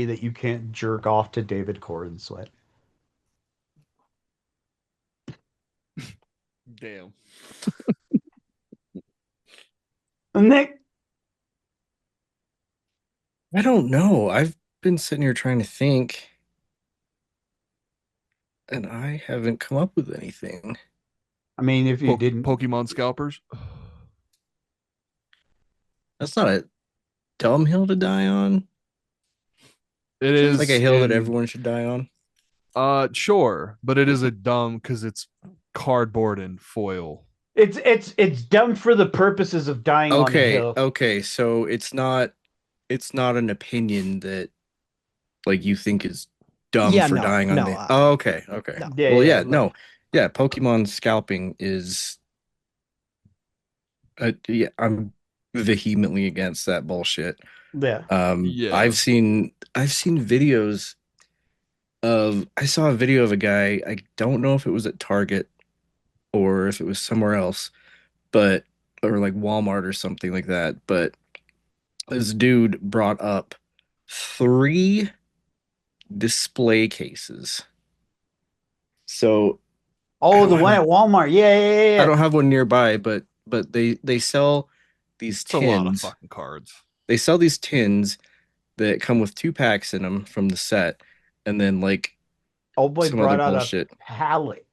that you can't jerk off to David Corn Sweat. Damn. Nick. I don't know. I've been sitting here trying to think, and I haven't come up with anything. I mean, if you didn't, Pokemon scalpers. That's not a dumb hill to die on. It It's is like a hill that everyone should die on. Sure, but it is a dumb because it's cardboard and foil. it's dumb for the purposes of dying on a hill. Okay, so it's not an opinion that like you think is dumb Yeah, for no, dying on no, the. Oh, okay. no. Yeah, Well, yeah, yeah, no, yeah. Pokemon scalping is. Yeah, I'm vehemently against that bullshit. Yeah. Yeah. I've seen videos of. I saw a video of a guy. I don't know if it was at Target or if it was somewhere else, but or like Walmart or something like that. But this dude brought up 3 display cases. So Oh, the one at Walmart. Yeah. I don't have one nearby, but they sell these It's a lot of tins. fucking cards. They sell these tins that come with 2 packs in them from the set, and then like Old boy some brought other out bullshit. a pallet.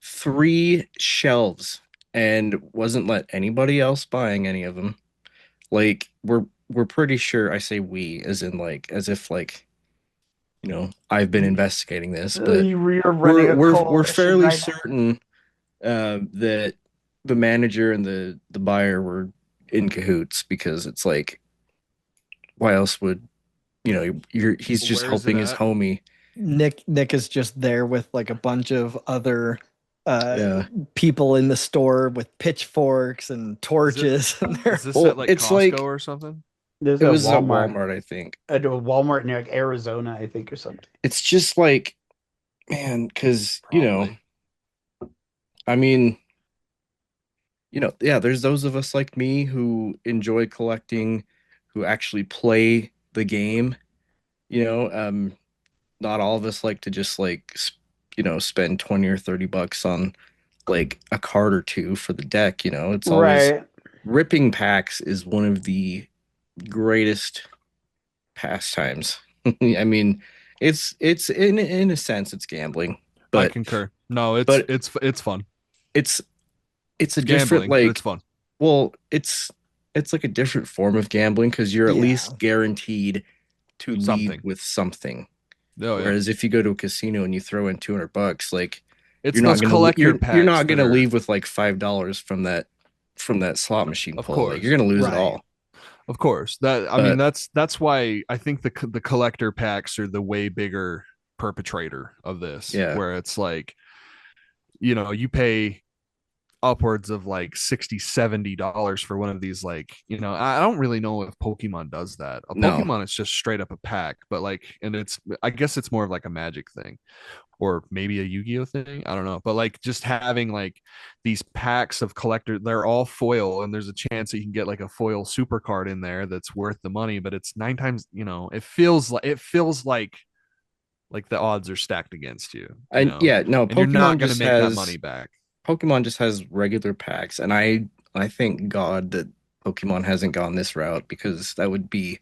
3 shelves, and wasn't let anybody else buying any of them. Like we're pretty sure. I say we as in like as if like I've been investigating this, but You're running a we're coalition fairly right now. certain that the manager and the buyer were in cahoots, because it's like, why else would he's just Where's it helping his at? homie. Nick is just there with like a bunch of other Yeah. people in the store with pitchforks and torches and they're Is this Well, at like it's Costco like- or something? There's It a was at Walmart, Walmart, I think. a Walmart near like Arizona, I think, or something. It's just like, man, because Probably. I mean, yeah, there's those of us like me who enjoy collecting, who actually play the game. You know, not all of us like to just like spend 20 or 30 bucks on like a card or two for the deck. It's always Right. ripping packs is one of the greatest pastimes. I mean, it's in a sense it's gambling, I but concur. No, but it's fun. it's it's a It's different gambling, but it's like fun. well, it's like a different form of gambling because you're at Yeah. least guaranteed to leave Something. with something. Oh yeah. Whereas if you go to a casino and you throw in 200 bucks, like It's you're not those gonna collector you're packs not that gonna are, leave with like $5 from that slot machine of pull. Like you're course. gonna lose it Right. all. Of course. That I mean But that's why I think the collector packs are the way bigger perpetrator of this, yeah, where it's like, you pay upwards of like 60 $70 for one of these. Like, I don't really know if Pokemon does that. A no, Pokemon is just straight up a pack, but like, and I guess it's more of like a Magic thing, or maybe a Yu-Gi-Oh thing, I don't know. But like, just having like these packs of collector, they're all foil, and there's a chance that you can get like a foil super card in there that's worth the money, but it's nine times, it feels like the odds are stacked against you, and yeah, no, and you're not going to make that money back. Pokemon just has regular packs, and I thank God that Pokemon hasn't gone this route because that would be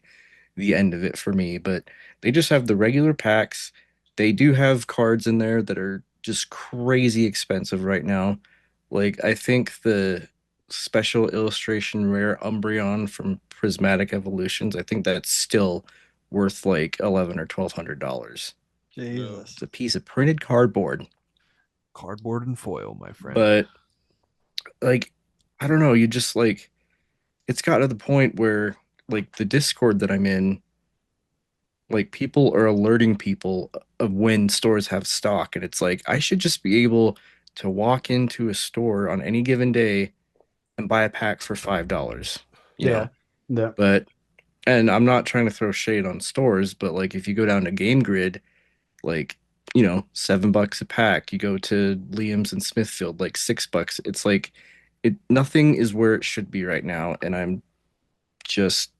the end of it for me. But they just have the regular packs. They do have cards in there that are just crazy expensive right now. Like I think the special illustration rare Umbreon from Prismatic Evolutions, I think that's still worth like 11 or $1,200. Jesus. It's a piece of printed cardboard. Cardboard and foil, my friend. But like I don't know, you just like it's got to the point where like the Discord that I'm in, like people are alerting people of when stores have stock, and it's like I should just be able to walk into a store on any given day and buy a pack for $5, you Yeah. know. Yeah. But and I'm not trying to throw shade on stores, but like if you go down to Game Grid, like $7 a pack. You go to Liam's and Smithfield, like $6. It's like nothing is where it should be right now, and I'm just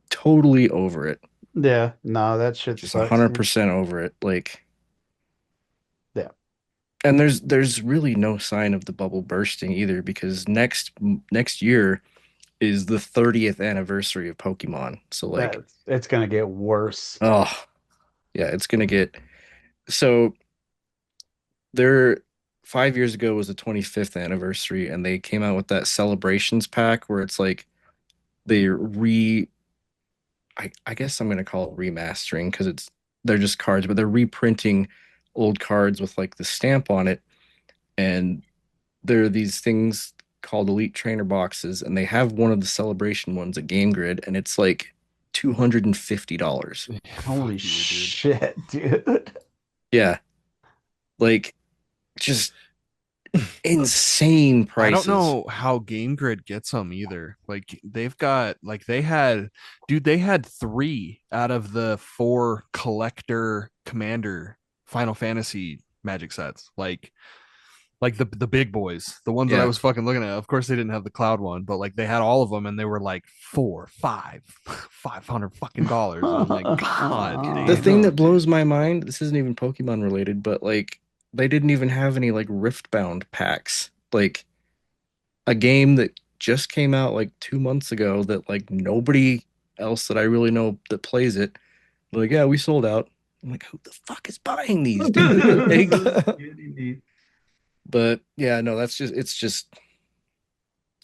totally over it. Yeah. No, that shit Just sucks, dude. 100% over it. Like, Yeah. and there's really no sign of the bubble bursting either because next year is the 30th anniversary of Pokemon. So like, It's gonna get worse. oh yeah, it's gonna get so there 5 years ago was the 25th anniversary, and they came out with that celebrations pack where it's like they I guess I'm gonna call it remastering because they're just cards, but they're reprinting old cards with like the stamp on it. And there are these things called Elite Trainer boxes, and they have one of the celebration ones at Game Grid, and it's like $250. Holy Fuck you, dude. shit, dude. Yeah, like just insane I prices. don't know how Game Grid gets them either. Like they had 3 out of the 4 collector commander Final Fantasy Magic sets. Like the big boys, the ones that I Yeah. was fucking looking at. Of course they didn't have the cloud one, but like they had all of them, and they were like 4, 5, 500 fucking dollars. I'm like, God The damn. thing that blows my mind, this isn't even Pokemon related, but like they didn't even have any like Riftbound packs. Like a game that just came out like 2 months ago that like nobody else that I really know that plays it. Like, yeah, we sold out. I'm like, who the fuck is buying these, dude? Like, but yeah, no, it's just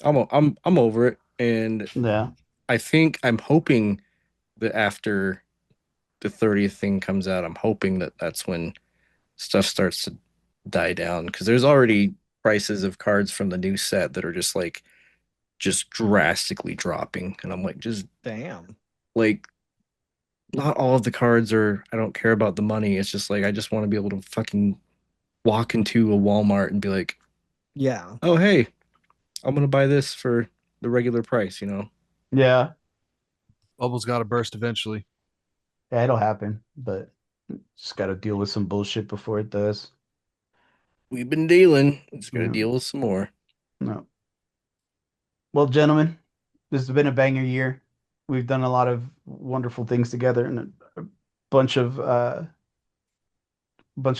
I'm over it. And Yeah. I think I'm hoping that after the 30th thing comes out, I'm hoping that that's when stuff starts to die down because there's already prices of cards from the new set that are just drastically dropping, and I'm like, just Damn. like not all of the cards are, I don't care about the money. It's just like I just want to be able to fucking walk into a Walmart and be like, Yeah. oh hey, I'm gonna buy this for the regular price. Yeah. Bubble's got to burst eventually. Yeah, it'll happen, but just got to deal with some bullshit before it does. We've been dealing. It's gonna Yeah. deal with some more. No. Well, gentlemen, this has been a banger year. We've done a lot of wonderful things together, and a bunch of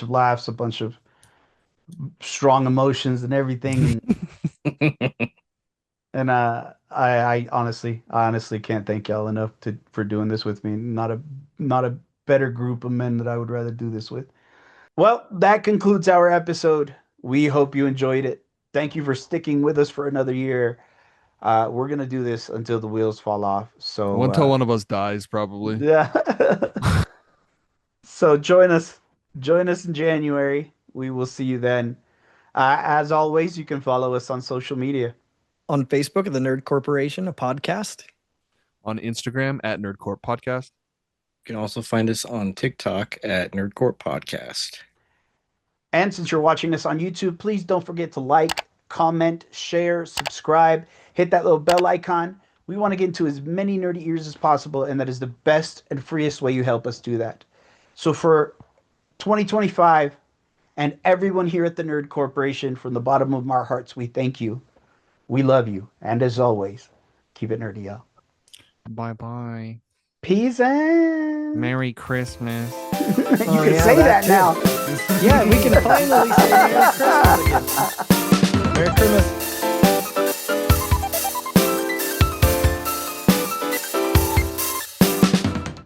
laughs, a bunch of strong emotions, and everything. And I honestly can't thank y'all enough for doing this with me. Not a better group of men that I would rather do this with. Well, that concludes our episode. We hope you enjoyed it. Thank you for sticking with us for another year. We're gonna do this until the wheels fall off. So Until one of us dies, probably. yeah. So join us in January. We will see you then. As always, you can follow us on social media. On Facebook, The Nerd Corporation, a podcast. On Instagram at Nerdcorp Podcast. You can also find us on TikTok at Nerdcorp Podcast. And since you're watching us on YouTube, please don't forget to like, comment, share, subscribe, hit that little bell icon. We want to get into as many nerdy ears as possible, and that is the best and freest way you help us do that. So for 2025 and everyone here at the Nerd Corporation, from the bottom of our hearts, we thank you. We love you. And as always, keep it nerdy, y'all. Bye-bye. Peace out. Merry Christmas. You can say that now. Yeah, we can finally say Merry Christmas again. Merry Christmas.